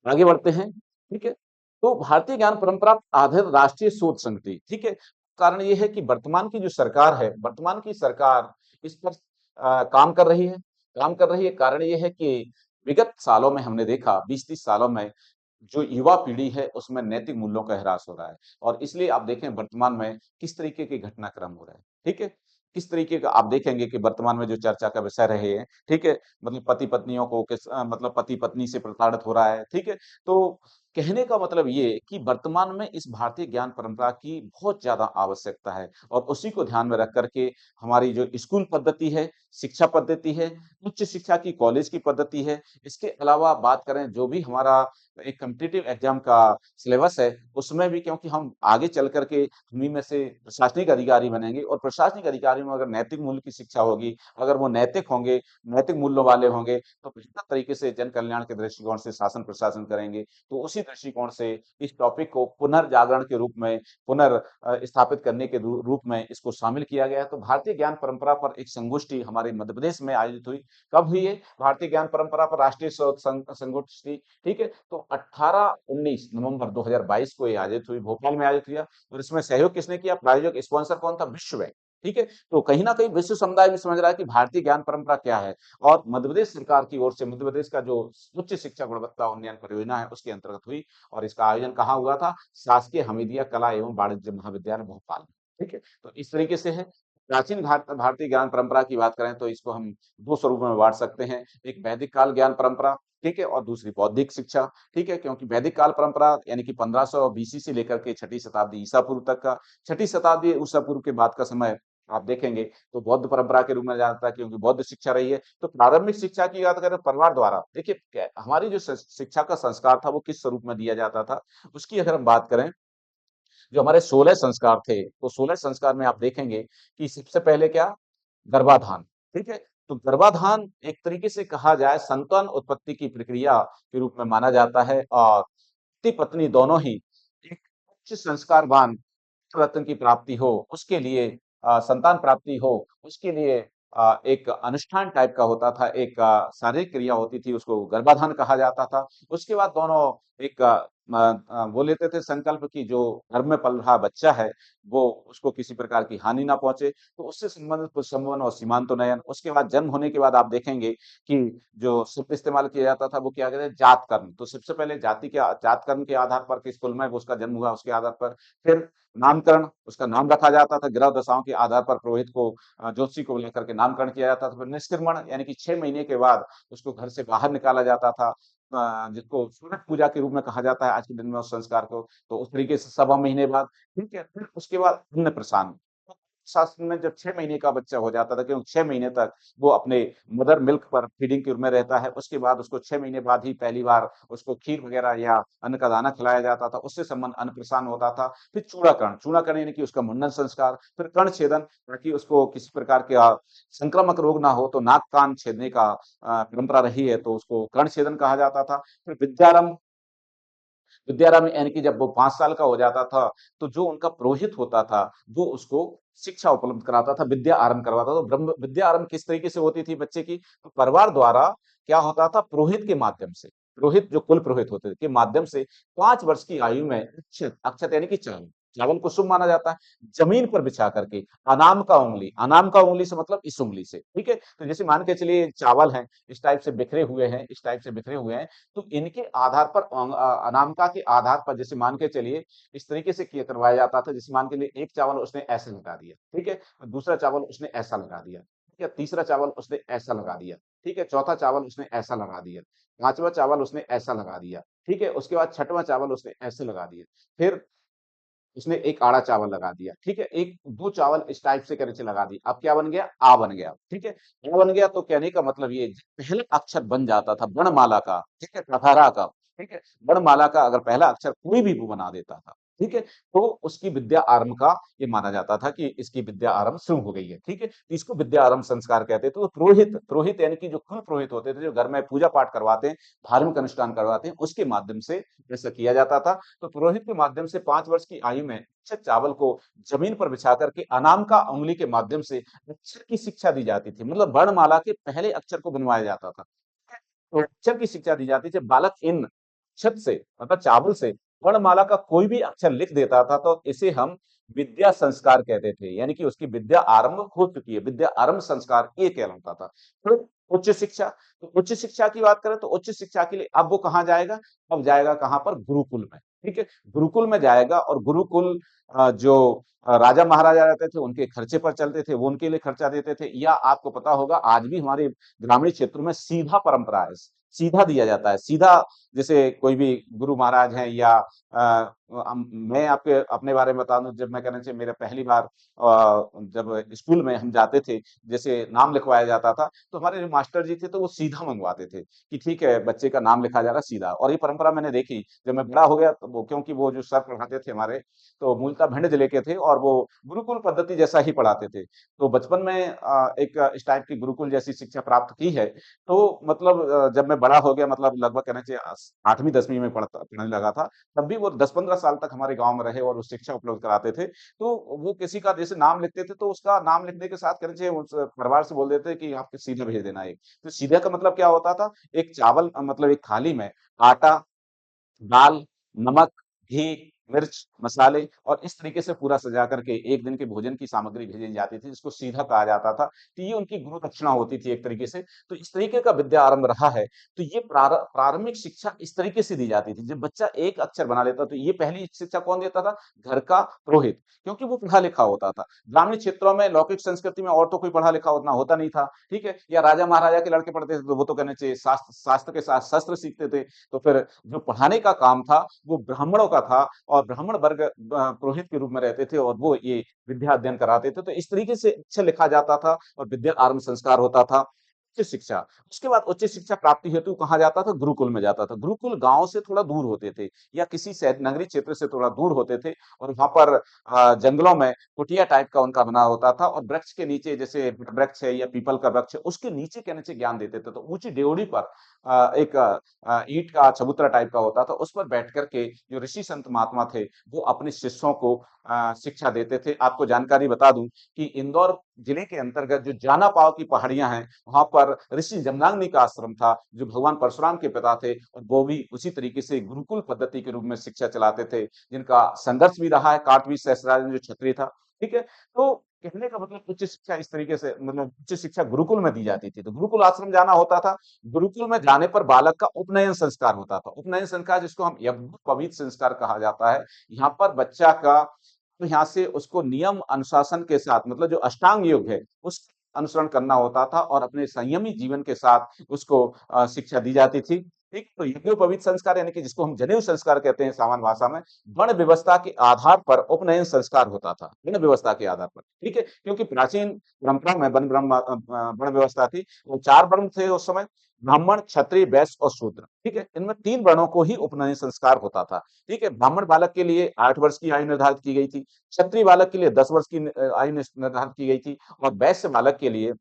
आगे बढ़ते हैं, ठीक है? तो भारतीय ज्ञान परंपरा आधार राष्ट्रीय शोध संगठित, ठीक है? कारण ये है कि वर्तमान की जो सरकार है, वर्तमान की सरकार इस पर काम कर रही है, काम कर रही है। कारण ये है कि विगत सालों में हमने देखा 20-30 सालों में जो युवा पीढ़ी है उसमें नैतिक मूल्यों का ह्रास हो रहा है और इसलिए आप देखें वर्तमान में किस तरीके के घटनाक्रम हो रहे हैं, ठीक है? किस तरीके का आप देखेंगे कि वर्तमान में जो चर्चा का विषय रहे हैं, ठीक है? मतलब पति-पत्नियों को मतलब पति-पत्नी से प्रताड़ित हो रहा है, ठीक है? तो कहने का मतलब ये कि वर्तमान में इस भारतीय ज्ञान परंपरा की बहुत ज़्यादा आवश्यकता है और उसी को ध्यान में रख कर के हमारी जो स्कूल पद्धति है, शिक्षा पद्धति है, उच्च शिक्षा की कॉलेज की पद्धति है, इसके अलावा बात करें जो भी हमारा एक कॉम्पिटिटिव एग्जाम का सिलेबस है, उसमें भी क्योंकि हम आगे चल कर के उन्हीं में से प्रशासनिक अधिकारी बनेंगे और प्रशासनिक अधिकारी में अगर नैतिक मूल्य की शिक्षा होगी, अगर वो नैतिक होंगे, नैतिक मूल्यों वाले होंगे, तो बेहतर तरीके से जन कल्याण के दृष्टिकोण से शासन प्रशासन करेंगे। तो उसी दृष्टिकोण से इस टॉपिक को पुनर्जागरण के रूप में, स्थापित करने के रूप में इसको शामिल किया गया है। तो भारतीय ज्ञान परंपरा पर एक संगोष्ठी हमारे मध्य प्रदेश में आयोजित हुई। कब हुई है? भारतीय ज्ञान परंपरा पर राष्ट्रीय शोध संगोष्ठी, ठीक है? तो 18-19 नवंबर 2022 को ये आयोजित हुई, भोपाल में आयोजित हुआ और इसमें सहयोग किसने किया? प्रायोजक स्पॉन्सर कौन था? विश्व बैंक, ठीक है? तो कहीं न कहीं विश्व समुदाय भी समझ रहा है कि भारतीय ज्ञान परंपरा क्या है और मध्य प्रदेश सरकार की ओर से मध्य प्रदेश का जो उच्च शिक्षा गुणवत्ता उन्नयन परियोजना है, उसके अंतर्गत हुई और इसका आयोजन कहाँ हुआ था? शासकीय हमीदिया कला एवं वाणिज्य महाविद्यालय भोपाल में, ठीक है? तो इस तरीके से है। प्राचीन भारतीय ज्ञान परंपरा की बात करें तो इसको हम 2 स्वरूपों में बाँट सकते हैं। एक वैदिक काल ज्ञान परंपरा, ठीक है? और दूसरी बौद्धिक शिक्षा, ठीक है? क्योंकि वैदिक काल परंपरा यानी कि 1500 बीसी से लेकर के 6ठी शताब्दी ईसा पूर्व तक का, 6ठी शताब्दी ईसा पूर्व के बाद का समय आप देखेंगे तो बौद्ध परंपरा के रूप में जाता है क्योंकि बौद्ध शिक्षा रही है। तो प्रारंभिक शिक्षा की बात करें परिवार द्वारा, देखिए हमारी जो शिक्षा का संस्कार था वो किस स्वरूप में दिया जाता था, उसकी अगर हम बात करें जो हमारे 16 संस्कार थे, तो 16 संस्कार में आप देखेंगे कि सबसे पहले क्या? गर्भाधान, ठीक है? तो गर्भाधान एक तरीके से कहा जाए संतान उत्पत्ति की प्रक्रिया के रूप में माना जाता है और पति-पत्नी दोनों ही एक उच्च संस्कारवान रत्न की प्राप्ति हो, उसके लिए संतान प्राप्ति हो, उसके लिए एक अनुष्ठान टाइप का होता था, एक शारीरिक क्रिया होती थी, उसको गर्भाधान कहा जाता था। उसके बाद दोनों एक वो लेते थे संकल्प कि जो गर्भ में पल रहा बच्चा है, वो उसको किसी प्रकार की हानि ना पहुंचे, तो उससे संबंधित कुछ संबंध और सीमांतोन्नयन। उसके बाद जन्म होने के बाद आप देखेंगे कि जो शब्द इस्तेमाल किया जाता था वो क्या कहते हैं, जात कर्म। तो सबसे पहले जात कर्म के आधार पर किस कुल में उसका जन्म हुआ उसके आधार पर, फिर नामकरण, उसका नाम रखा जाता था, ग्रह दशाओं के आधार पर पुरोहित को ज्योतिषी को लेकर के नामकरण किया जाता था। फिर निष्क्रमण यानी कि 6 महीने के बाद उसको घर से बाहर निकाला जाता था, जिसको सूरज पूजा के रूप में कहा जाता है आज के दिन में उस संस्कार को। तो उस तरीके से 1.25 महीने बाद, ठीक है, फिर उसके बाद अन्नप्राशन। शास्त्र में जब 6 महीने का बच्चा हो जाता था, क्योंकि 6 महीने तक वो अपने मदर मिल्क पर फीडिंग के रूप में रहता है, उसके बाद उसको 6 महीने बाद ही पहली बार उसको खीर वगैरह या अन्न का दाना खिलाया जाता था, उससे संबंध अन्नप्राशन होता था। फिर चूड़ाकरण, चूड़ाकरण यानी कि उसका मुंडन संस्कार, फिर कर्ण छेदन, ताकि उसको किसी प्रकार के संक्रामक रोग ना हो, तो नाक कान छेदने का परंपरा रही है, तो उसको कर्ण छेदन कहा जाता था। फिर विद्यारंभ, विद्यारंभ यानी कि जब वो 5 साल का हो जाता था, तो जो उनका पुरोहित होता था, वो उसको शिक्षा उपलब्ध कराता था, विद्या आरंभ करवाता था। तो ब्रह्म विद्या आरंभ किस तरीके से होती थी बच्चे की? तो परिवार द्वारा क्या होता था, पुरोहित के माध्यम से, पुरोहित जो कुल पुरोहित होते थे, के माध्यम से 5 वर्ष की आयु में अक्षत, अक्षत यानी कि चावल, चावल को शुभ माना जाता है, जमीन पर बिछा करके, अनाम का उंगली से मतलब इस उंगली से, ठीक है? तो जैसे मान के चलिए चावल हैं, इस टाइप से बिखरे हुए हैं, इस टाइप से बिखरे हुए हैं, तो इनके आधार पर अनामिका के आधार पर जैसे मान के चलिए इस तरीके से किया करवाया जाता था। जैसे मान के लिए एक चावल उसने ऐसे लगा दिया, ठीक है, दूसरा चावल उसने ऐसा लगा दिया, ठीक है, तीसरा चावल उसने ऐसा लगा दिया, ठीक है, चौथा चावल उसने ऐसा लगा दिया, पांचवा चावल उसने ऐसा लगा दिया, ठीक है, उसके बाद छठवां चावल उसने ऐसे लगा दिया, फिर उसने एक आड़ा चावल लगा दिया, ठीक है, एक दो चावल इस टाइप से करके लगा दी। अब क्या बन गया? आ बन गया, ठीक है। आ बन गया तो कहने का मतलब ये पहला अक्षर बन जाता था वर्णमाला का, ठीक है, कथारा का, ठीक है। वर्णमाला का अगर पहला अक्षर कोई भी वो बना देता था, ठीक है, तो उसकी विद्या आरंभ का ये माना जाता था कि इसकी विद्या आरंभ शुरू हो गई है, ठीक है। तो इसको विद्या आरंभ संस्कार कहते थे। तो पुरोहित, पुरोहित यानी कि जो कुल पुरोहित होते थे, जो घर में पूजा पाठ करवाते हैं, धार्मिक अनुष्ठान करवाते हैं, उसके माध्यम से ऐसा किया जाता था। तो पुरोहित के माध्यम से 5 वर्ष की आयु में अक्षर चावल को जमीन पर बिछा करके अनाम का उंगली के माध्यम से अक्षर की शिक्षा दी जाती थी। मतलब वर्णमाला के पहले अक्षर को बनवाया जाता था। तो अक्षर की शिक्षा दी जाती थी। बालक इन अक्षर से मतलब चावल से वर्णमाला का कोई भी अक्षर लिख देता था, तो इसे हम विद्या संस्कार कहते थे। यानी कि उसकी विद्या आरंभ हो चुकी है, विद्या आरंभ संस्कार ये कहलाता था। फिर उच्च शिक्षा, तो उच्च शिक्षा की बात करें तो उच्च शिक्षा के लिए अब वो कहाँ जाएगा? अब जाएगा कहाँ पर? गुरुकुल में, ठीक है। गुरुकुल में जाएगा, और गुरुकुल जो राजा महाराजा रहते थे उनके खर्चे पर चलते थे, वो उनके लिए खर्चा देते थे। या आपको पता होगा आज भी हमारे ग्रामीण क्षेत्रों में सीधा परंपरा है, सीधा दिया जाता है, सीधा। जैसे कोई भी गुरु महाराज हैं या मैं आपके अपने बारे में बता दूं, जब मैं कहना चाहिए मेरा पहली बार जब स्कूल में हम जाते थे, जैसे नाम लिखवाया जाता था, तो हमारे जो मास्टर जी थे तो वो सीधा मंगवाते थे कि ठीक है बच्चे का नाम लिखा जाएगा सीधा। और ये परंपरा मैंने देखी जब मैं बड़ा हो गया, तो वो क्योंकि वो जो सर पढ़ाते थे हमारे, तो मूलतः भिंड जिले के थे और वो गुरुकुल पद्धति जैसा ही पढ़ाते थे। तो बचपन में एक इस टाइप की गुरुकुल जैसी शिक्षा प्राप्त की है। तो मतलब जब मैं बड़ा हो गया, मतलब लगभग कहना चाहिए 8वीं 10वीं में पढ़ने लगा था, तब भी वो 10-15 साल तक हमारे गाँव में रहे और वो शिक्षा उपलब्ध कराते थे। तो वो किसी का जैसे नाम लिखते थे, तो उसका नाम लिखने के साथ कहना चाहिए उस परिवार से बोल देते कि आप सीधा भेज देना एक। तो सीधा का मतलब क्या होता था? एक चावल मतलब एक थाली में आटा, दाल, नमक, घी, मिर्च, मसाले और इस तरीके से पूरा सजा करके एक दिन के भोजन की सामग्री भेजी जाती थी, जिसको सीधा कहा जाता था। तो ये उनकी गुरु दक्षिणा होती थी एक तरीके से। तो इस तरीके का विद्या आरंभ रहा है। तो ये प्रारंभिक शिक्षा इस तरीके से दी जाती थी। जब बच्चा एक अक्षर बना लेता, तो ये पहली शिक्षा कौन देता था? घर का पुरोहित, क्योंकि वो पढ़ा लिखा होता था। ग्रामीण क्षेत्रों में लौकिक संस्कृति में और तो कोई पढ़ा लिखा उतना होता नहीं था, ठीक है? या राजा महाराजा के लड़के पढ़ते थे, तो वो तो कहना चाहिए शास्त्र शास्त्र के साथ शस्त्र सीखते थे। तो फिर जो पढ़ाने का काम था वो ब्राह्मणों का था, और ब्राह्मण वर्ग पुरोहित के रूप में रहते थे और वो ये विद्या अध्ययन कराते थे। तो इस तरीके से अच्छा लिखा जाता था और विद्या आरंभ संस्कार होता था। उच्च शिक्षा, उसके बाद उच्च शिक्षा प्राप्ति हेतु कहाँ जाता था? गुरुकुल में जाता था। गुरुकुल गांव से थोड़ा दूर होते थे या किसी शहर नगरीय क्षेत्र से थोड़ा दूर होते थे, और वहां पर जंगलों में कुटिया टाइप का उनका बना होता था, और वृक्ष के नीचे, जैसे वृक्ष है या पीपल का वृक्ष है, उसके नीचे कहने से ज्ञान देते थे। तो ऊंची ड्योढ़ी पर एक ईंट का चबूतरा टाइप का होता था, उस पर बैठ करके जो ऋषि संत महात्मा थे वो अपने शिष्यों को शिक्षा देते थे। आपको जानकारी बता दूं कि इंदौर जिले के अंतर्गत जो जानापाव की पहाड़ियां हैं, वहां पर ऋषि जमनाग्नि का आश्रम था, जो भगवान परशुराम के पिता थे, और वो भी उसी तरीके से गुरुकुल पद्धति के रूप में शिक्षा चलाते थे, जिनका संघर्ष भी रहा है। काटवी सहस्त्रराजन जो क्षत्रिय था, ठीक है। तो कहने का मतलब उच्च शिक्षा इस तरीके से, मतलब उच्च शिक्षा गुरुकुल में दी जाती थी, तो गुरुकुल आश्रम जाना होता था। गुरुकुल में जाने पर बालक का उपनयन संस्कार होता था। उपनयन संस्कार जिसको हम यज्ञ पवित्र संस्कार कहा जाता है। यहाँ पर बच्चा का, तो यहाँ से उसको नियम अनुशासन के साथ, मतलब जो अष्टांग योग है उस अनुसरण करना होता था, और अपने संयमी जीवन के साथ उसको शिक्षा दी जाती थी। ठीक, तो यज्ञोपवीत संस्कार यानी कि जिसको हम जनेऊ संस्कार कहते हैं सामान्य भाषा में, वर्ण व्यवस्था के आधार पर उपनयन संस्कार होता था, वर्ण व्यवस्था के आधार पर। ठीक है, क्योंकि प्राचीन परंपरा में वर्ण व्यवस्था थी। वो 4 वर्ण थे उस समय: ब्राह्मण, क्षत्रिय, वैश्य और शूद्र। ठीक है, इनमें 3 वर्णों को ही उपनयन संस्कार होता था। ठीक है, ब्राह्मण बालक के लिए 8 वर्ष की आयु निर्धारित की गई थी, क्षत्रिय बालक के लिए 10 वर्ष की आयु निर्धारित की गई थी, और वैश्य बालक के लिए,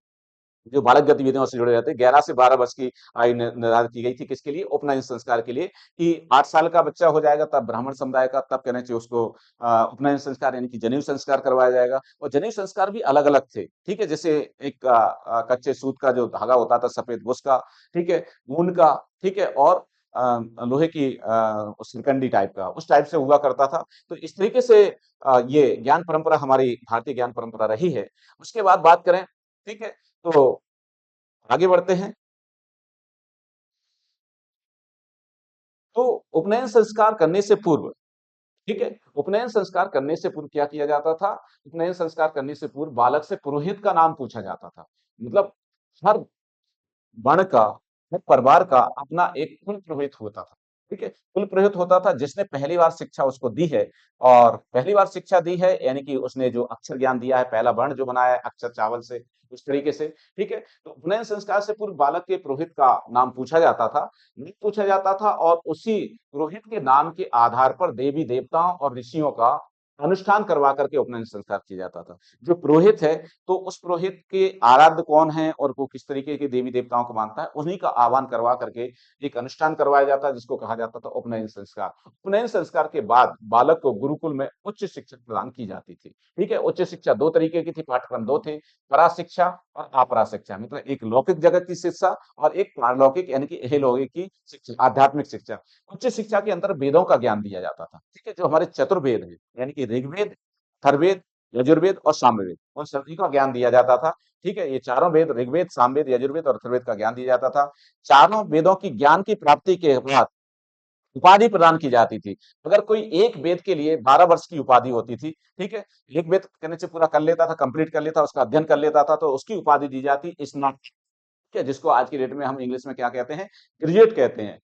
जो बालक गतिविधियों से जुड़े रहते हैं, 11 से 12 वर्ष की आयु निर्धारित की गई थी। किसके लिए? उपनयन संस्कार के लिए, कि 8 साल का बच्चा हो जाएगा तब ब्राह्मण समुदाय का, तब कहना चाहिए उसको उपनयन संस्कार यानी कि जनेऊ संस्कार करवाया जाएगा। और जनेऊ संस्कार भी अलग अलग थे। ठीक है, जैसे एक कच्चे सूत का जो धागा होता था सफेद, उसका, ठीक है, ऊन का, ठीक है, और लोहे की सिरकंडी टाइप का, उस टाइप से हुआ करता था। तो इस तरीके से ये ज्ञान परंपरा हमारी भारतीय ज्ञान परंपरा रही है। उसके बाद बात करें, ठीक है, तो आगे बढ़ते हैं। तो उपनयन संस्कार करने से पूर्व, ठीक है, उपनयन संस्कार करने से पूर्व क्या किया जाता था? उपनयन संस्कार करने से पूर्व बालक से पुरोहित का नाम पूछा जाता था। मतलब हर वर्ण का, हर परिवार का अपना एक कुल पुरोहित होता था। ठीक है, कुल पुरोहित होता था जिसने पहली बार शिक्षा उसको दी है, और पहली बार शिक्षा दी है यानी कि उसने जो अक्षर ज्ञान दिया है, पहला वर्ण जो बनाया है अक्षर चावल से, उस तरीके से। ठीक है, तो उपनयन संस्कार से पूर्व बालक के पुरोहित का नाम पूछा जाता था, नहीं पूछा जाता था, और उसी पुरोहित के नाम के आधार पर देवी देवताओं और ऋषियों का अनुष्ठान करवा करके उपनयन संस्कार किया जाता था। जो पुरोहित है, तो उस पुरोहित के आराध्य कौन है और वो किस तरीके के देवी देवताओं को मानता है, उन्हीं का आह्वान करवा करके एक अनुष्ठान करवाया जाता है, जिसको कहा जाता था उपनयन संस्कार। उपनयन संस्कार के बाद बालक को गुरुकुल में उच्च शिक्षा प्रदान की जाती थी। ठीक है, उच्च शिक्षा दो तरीके की थी, पाठ्यक्रम दो थे: परा शिक्षा और अपरा शिक्षा। मतलब एक लौकिक जगत की शिक्षा और एक पारलौकिक यानी कि इहलौकिक की शिक्षा, आध्यात्मिक शिक्षा। उच्च शिक्षा के अंदर वेदों का ज्ञान दिया जाता था। ठीक है, जो हमारे चतुर्वेद है, यानी कि ऋग्वेद, अथर्ववेद, यजुर्वेद और सामवेद, उन सभी का ज्ञान दिया जाता था। ठीक है, ये चारों वेद, ऋग्वेद, सामवेद, यजुर्वेद और अथर्ववेद का ज्ञान दिया जाता था। चारों वेदों की ज्ञान की प्राप्ति के बाद उपाधि प्रदान की जाती थी। अगर कोई एक वेद के लिए 12 वर्ष की उपाधि होती थी, ठीक है, एक वेद कहने से पूरा कर लेता था, कंप्लीट कर लेता, उसका अध्ययन कर लेता था, तो उसकी उपाधि दी जाती स्नातक, ठीक है, जिसको आज की डेट में हम इंग्लिश में क्या कहते हैं? ग्रेजुएट कहते हैं।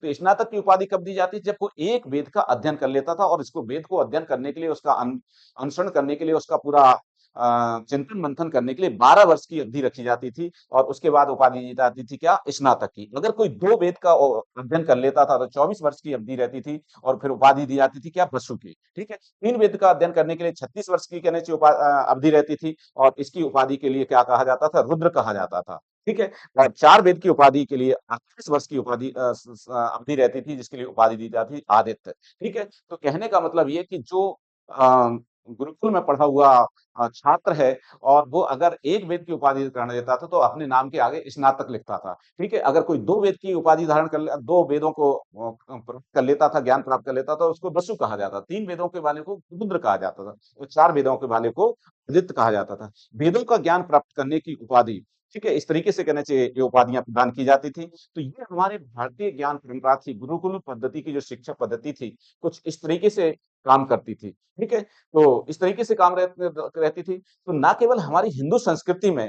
तो स्नातक की उपाधि कब दी जाती? जब वो एक वेद का अध्ययन कर लेता था, और इसको वेद को अध्ययन करने के लिए, उसका अनुसरण करने के लिए, उसका पूरा चिंतन मंथन करने के लिए 12 वर्ष की अवधि रखी जाती थी, और उसके बाद उपाधि दी जाती थी क्या? स्नातक की। अगर कोई दो वेद का अध्ययन कर लेता था तो 24 वर्ष की अवधि रहती थी, और फिर उपाधि दी जाती थी क्या? बसु की। ठीक है, तीन वेद का अध्ययन करने के लिए 36 वर्ष की कहने चाहिए अवधि रहती थी, और इसकी उपाधि के लिए क्या कहा जाता था? रुद्र कहा जाता था। ठीक है, और 4 वेद की उपाधि के लिए 28 वर्ष की उपाधि अवधि रहती थी, जिसके लिए उपाधि दी जाती थी आदित्य। ठीक है, तो कहने का मतलब ये कि जो अ, गुरुकुल में पढ़ा हुआ छात्र है, और वो अगर एक वेद की उपाधि धारण लेता था, तो अपने नाम के आगे स्नातक लिखता था। ठीक है, अगर कोई 2 वेद की उपाधि धारण कर ले, 2 वेदों को प्राप्त कर लेता था, ज्ञान प्राप्त कर लेता था, उसको वसु कहा जाता था। 3 वेदों के वाले को रुद्र कहा जाता था, और 4 वेदों के वाले को आदित्य कहा जाता था। वेदों का ज्ञान प्राप्त करने की उपाधि, ठीक है, इस तरीके से कहना चाहिए ये उपाधियां प्रदान की जाती थी। तो ये हमारे भारतीय ज्ञान परंपरा थी। गुरुकुल पद्धति की जो शिक्षा पद्धति थी, कुछ इस तरीके से काम करती थी। ठीक है, तो इस तरीके से काम रहती थी। तो ना केवल हमारी हिंदू संस्कृति में,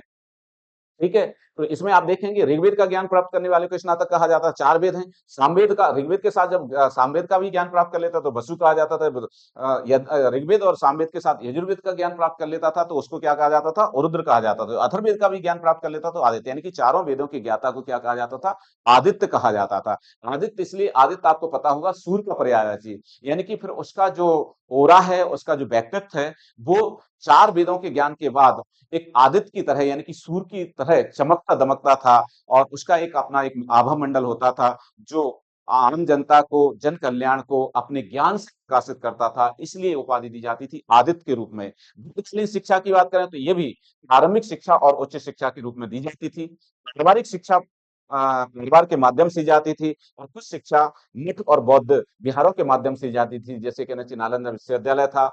ठीक है, तो इसमें आप देखेंगे ऋग्वेद का ज्ञान प्राप्त करने वाले को स्नातक कहा जाता है। 4 वेद हैं। सामवेद का, ऋग्वेद के साथ जब सामवेद का भी ज्ञान प्राप्त कर लेता तो वसु कहा जाता था। ऋग्वेद और सामवेद के साथ यजुर्वेद का ज्ञान प्राप्त कर लेता था तो उसको क्या कहा जाता था? रुद्र कहा जाता था। अथर्ववेद का भी ज्ञान प्राप्त कर लेता तो आदित्य, यानी कि चारों वेदों के ज्ञाता को क्या कहा जाता था? आदित्य कहा जाता था। आदित्य इसलिए, आदित्य आपको पता होगा सूर्य का पर्यायवाची, यानी कि फिर उसका जो ओरा है, उसका जो व्यक्तित्व है, वो 4 वेदों के ज्ञान के बाद एक आदित्य की तरह, यानी कि सूर्य की तरह चमकता दमकता था, और उसका एक अपना एक आभा मंडल होता था, जो आम जनता को, जन कल्याण को अपने ज्ञान से प्रकाशित करता था, इसलिए उपाधि दी जाती थी आदित्य के रूप में। बहुकालीन शिक्षा की बात करें तो ये भी प्रारंभिक शिक्षा और उच्च शिक्षा के रूप में दी जाती थी। पारिवारिक शिक्षा परिवार के माध्यम से दी जाती थी, और कुछ शिक्षा मठ और बौद्ध विहारों के माध्यम से दी जाती थी, जैसे कहना चाहिए नालंदा विश्वविद्यालय था।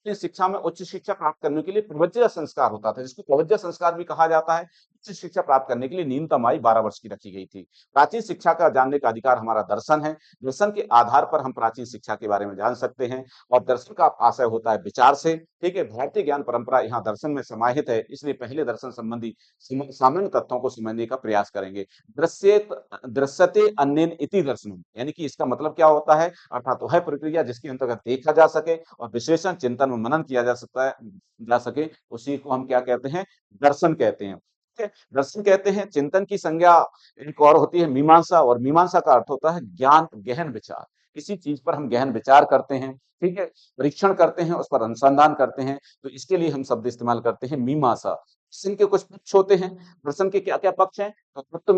उच्च शिक्षा में उच्च शिक्षा प्राप्त करने के लिए प्रवज्ञा संस्कार होता था, जिसको प्रवज्ञा संस्कार भी कहा जाता है। उच्च शिक्षा प्राप्त करने के लिए न्यूनतम आयु 12 वर्ष की रखी गई थी। प्राचीन शिक्षा का जानने का अधिकार हमारा दर्शन है। दर्शन के आधार पर हम प्राचीन शिक्षा के बारे में जान सकते हैं, और दर्शन का आशय होता है विचार से। ठीक है, भारतीय ज्ञान परंपरा यहाँ दर्शन में समाहित है, इसलिए पहले दर्शन संबंधी सामान्य तत्वों को समझने का प्रयास करेंगे। दृश्येत दृश्यते अन्येन इति दर्शनम, यानी कि इसका मतलब क्या होता है, अर्थात वह प्रक्रिया जिसके अंतर्गत देखा जा सके और विश्लेषण चिंतन में मनन किया जा सकता है, जा सके, उसी को हम क्या कहते हैं, दर्शन कहते हैं। ठीक है, दर्शन कहते हैं। चिंतन की संज्ञा एक और होती है मीमांसा, और मीमांसा का अर्थ होता है ज्ञान, गहन विचार। किसी चीज पर हम गहन विचार करते हैं, ठीक है, परीक्षण करते हैं, उस पर अनुसंधान करते हैं, तो इसके लिए हम शब्द इस्तेमाल करते हैं मीमांसा। दर्शन के कुछ पक्ष होते हैं। दर्शन के क्या क्या पक्ष हैं, तो तत्व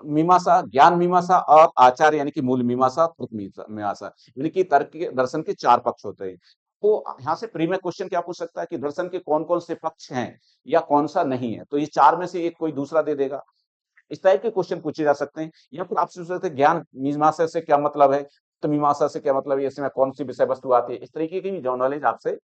मीमांसा, ज्ञान मीमांसा और आचार यानी कि मूल मीमांसा, तर्क मीमांसा, यानी कि तर्क के दर्शन के 4 पक्ष होते हैं। तो यहाँ से प्री में क्वेश्चन क्या पूछ सकता है कि दर्शन के कौन-कौन से पक्ष हैं या कौन-सा नहीं है? तो ये 4 में से एक कोई दूसरा दे देगा। इस टाइप के क्वेश्चन पूछे जा सकते हैं, या फिर आपसे पूछ सकते हैं ज्ञान मीमांसा से क्या मतलब है? तो मीमांसा से क्या मतलब है? इसमें कौन-सी विषय वस्तु आती है? इस तरीके की भी जो नॉलेज आपसे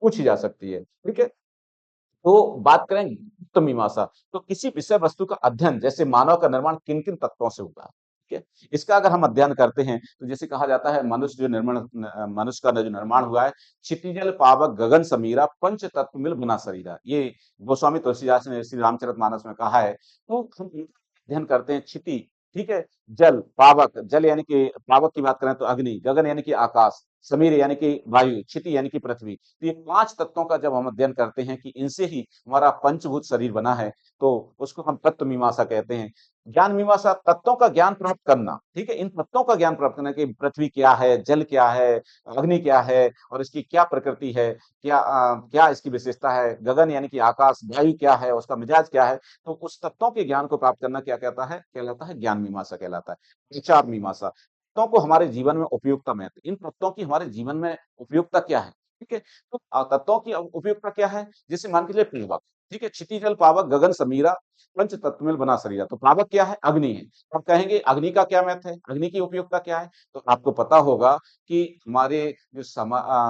पूछी जा सकती है। ठीक है? तो बात करें युक्त मीमांसा, तो किसी विषय वस्तु का अध्ययन, जैसे मानव का निर्माण किन-किन तत्वों से हुआ, ठीक है? इसका अगर हम अध्ययन करते हैं, तो जैसे कहा जाता है मनुष्य का जो निर्माण हुआ है, क्षितिजल पावक गगन समीरा पंच तत्व मिल बना शरीरा। ये गोस्वामी तुलसीदास ने श्री रामचरितमानस में कहा है। तो हम इनका अध्ययन करते हैं। क्षिति, ठीक है? जल, पावक, जल यानी कि पावक की बात करें तो अग्नि, गगन यानी कि आकाश, समीर यानी कि वायु, क्षिति यानी कि पृथ्वी। तो ये 5 तत्वों का जब हम अध्ययन करते हैं कि इनसे ही हमारा पंचभूत शरीर बना है, तो उसको हम तत्व मीमांसा कहते हैं। ज्ञान मीमांसा, तत्वों का ज्ञान प्राप्त करना, ठीक है? इन तत्वों का ज्ञान प्राप्त करना कि पृथ्वी क्या है, जल क्या है, अग्नि क्या है और इसकी क्या प्रकृति है, क्या इसकी विशेषता है, गगन यानी कि आकाश, वायु क्या है, उसका मिजाज क्या है। तो उस तत्वों के ज्ञान को प्राप्त करना क्या कहता है? कहलाता है ज्ञान मीमांसा कहलाता है। विचार मीमांसा, तत्वों को हमारे जीवन में उपयोगिता महत्व, इन तत्वों की हमारे जीवन में उपयोगिता क्या है, ठीक है? तो तत्वों की उपयोगिता क्या है? जैसे मान के चलिए पावक, ठीक है? क्षिति जल पावक गगन समीरा पंच तत्वमिल बना शरीरा। तो पावक क्या है? अग्नि है। अब कहेंगे अग्नि का क्या महत्व है? अग्नि की उपयोगिता क्या है? तो आपको पता होगा कि हमारे जो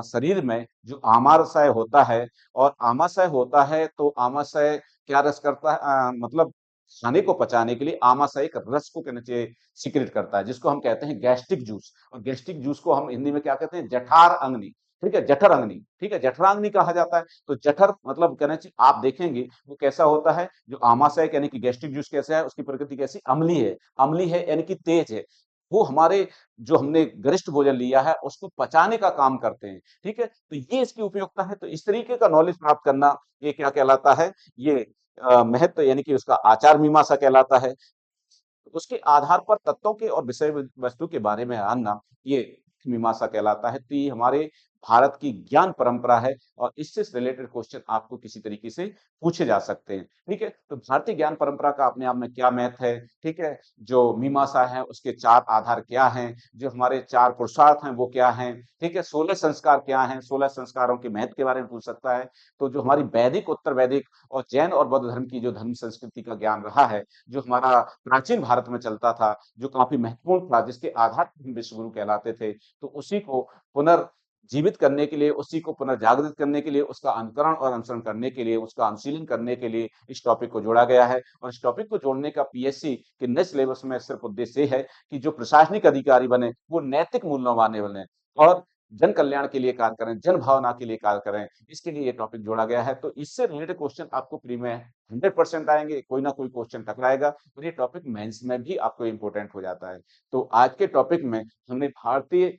शरीर में जो आमाशय होता है, और आमाशय होता है तो आमाशय क्या रस करता है, मतलब खाने को पचाने के लिए आमाशय एक रस को कहना चाहिए सीक्रेट करता है, जिसको हम कहते हैं गैस्ट्रिक जूस। और गैस्ट्रिक जूस को हम हिंदी में क्या कहते हैं? जठर अग्नि, ठीक है? जठर अग्नि, ठीक है? जठराग्नि कहा जाता है। तो जठर मतलब कहना चाहिए, आप देखेंगे वो कैसा होता है, जो आमाशय यानी कि गैस्ट्रिक जूस कैसा है, उसकी प्रकृति कैसी, अम्लीय है यानी कि तेज है। वो हमारे जो हमने गरिष्ठ भोजन लिया है उसको पचाने का काम करते हैं, ठीक है? तो ये इसकी उपयोगिता है। तो इस तरीके का नॉलेज प्राप्त करना, ये क्या कहलाता है? ये महत्व यानी कि उसका आचार मीमांसा कहलाता है। उसके आधार पर तत्वों के और विषय वस्तु के बारे में जानना, ये मीमांसा कहलाता है। तो ये हमारे भारत की ज्ञान परंपरा है, और इससे रिलेटेड क्वेश्चन आपको किसी तरीके से पूछे जा सकते हैं। ठीक है, तो भारतीय ज्ञान परंपरा का अपने आप में क्या महत्व है, ठीक है? जो मीमांसा है उसके 4 आधार क्या हैं, जो हमारे 4 पुरुषार्थ हैं वो क्या हैं, ठीक है? 16 संस्कार क्या हैं, 16 संस्कारों के महत्व के बारे में पूछ सकता है। तो जो हमारी वैदिक, उत्तर वैदिक और जैन और बौद्ध धर्म की जो धर्म संस्कृति का ज्ञान रहा है, जो हमारा प्राचीन भारत में चलता था, जो काफ़ी महत्वपूर्ण था, जिसके आधार पर हम विश्व गुरु कहलाते थे, तो उसी को पुनर्जीवित करने के लिए, उसी को पुनर्जागृत करने के लिए, उसका अनुकरण और अनुसरण करने के लिए, उसका अनुशीलन करने के लिए इस टॉपिक को जोड़ा गया है। और इस टॉपिक को जोड़ने का पीएससी के नए सिलेबस में सिर्फ उद्देश्य ये है कि जो प्रशासनिक अधिकारी बने, वो नैतिक मूल्यों वाले बने और जन कल्याण के लिए कार्य करें, जन भावना के लिए कार्य करें। इसके लिए ये टॉपिक जोड़ा गया है। तो इससे रिलेटेड क्वेश्चन आपको प्री में 100% आएँगे, कोई ना कोई क्वेश्चन टकराएगा, और ये टॉपिक मेंस में भी आपको इम्पोर्टेंट हो जाता है। तो आज के टॉपिक में हमने भारतीय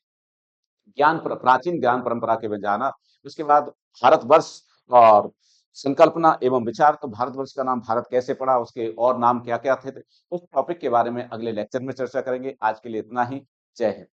प्राचीन ज्ञान परंपरा के में जाना, उसके बाद भारतवर्ष और संकल्पना एवं विचार, तो भारतवर्ष का नाम भारत कैसे पड़ा, उसके और नाम क्या-क्या थे, उस टॉपिक के बारे में अगले लेक्चर में चर्चा करेंगे। आज के लिए इतना ही। जय हिंद।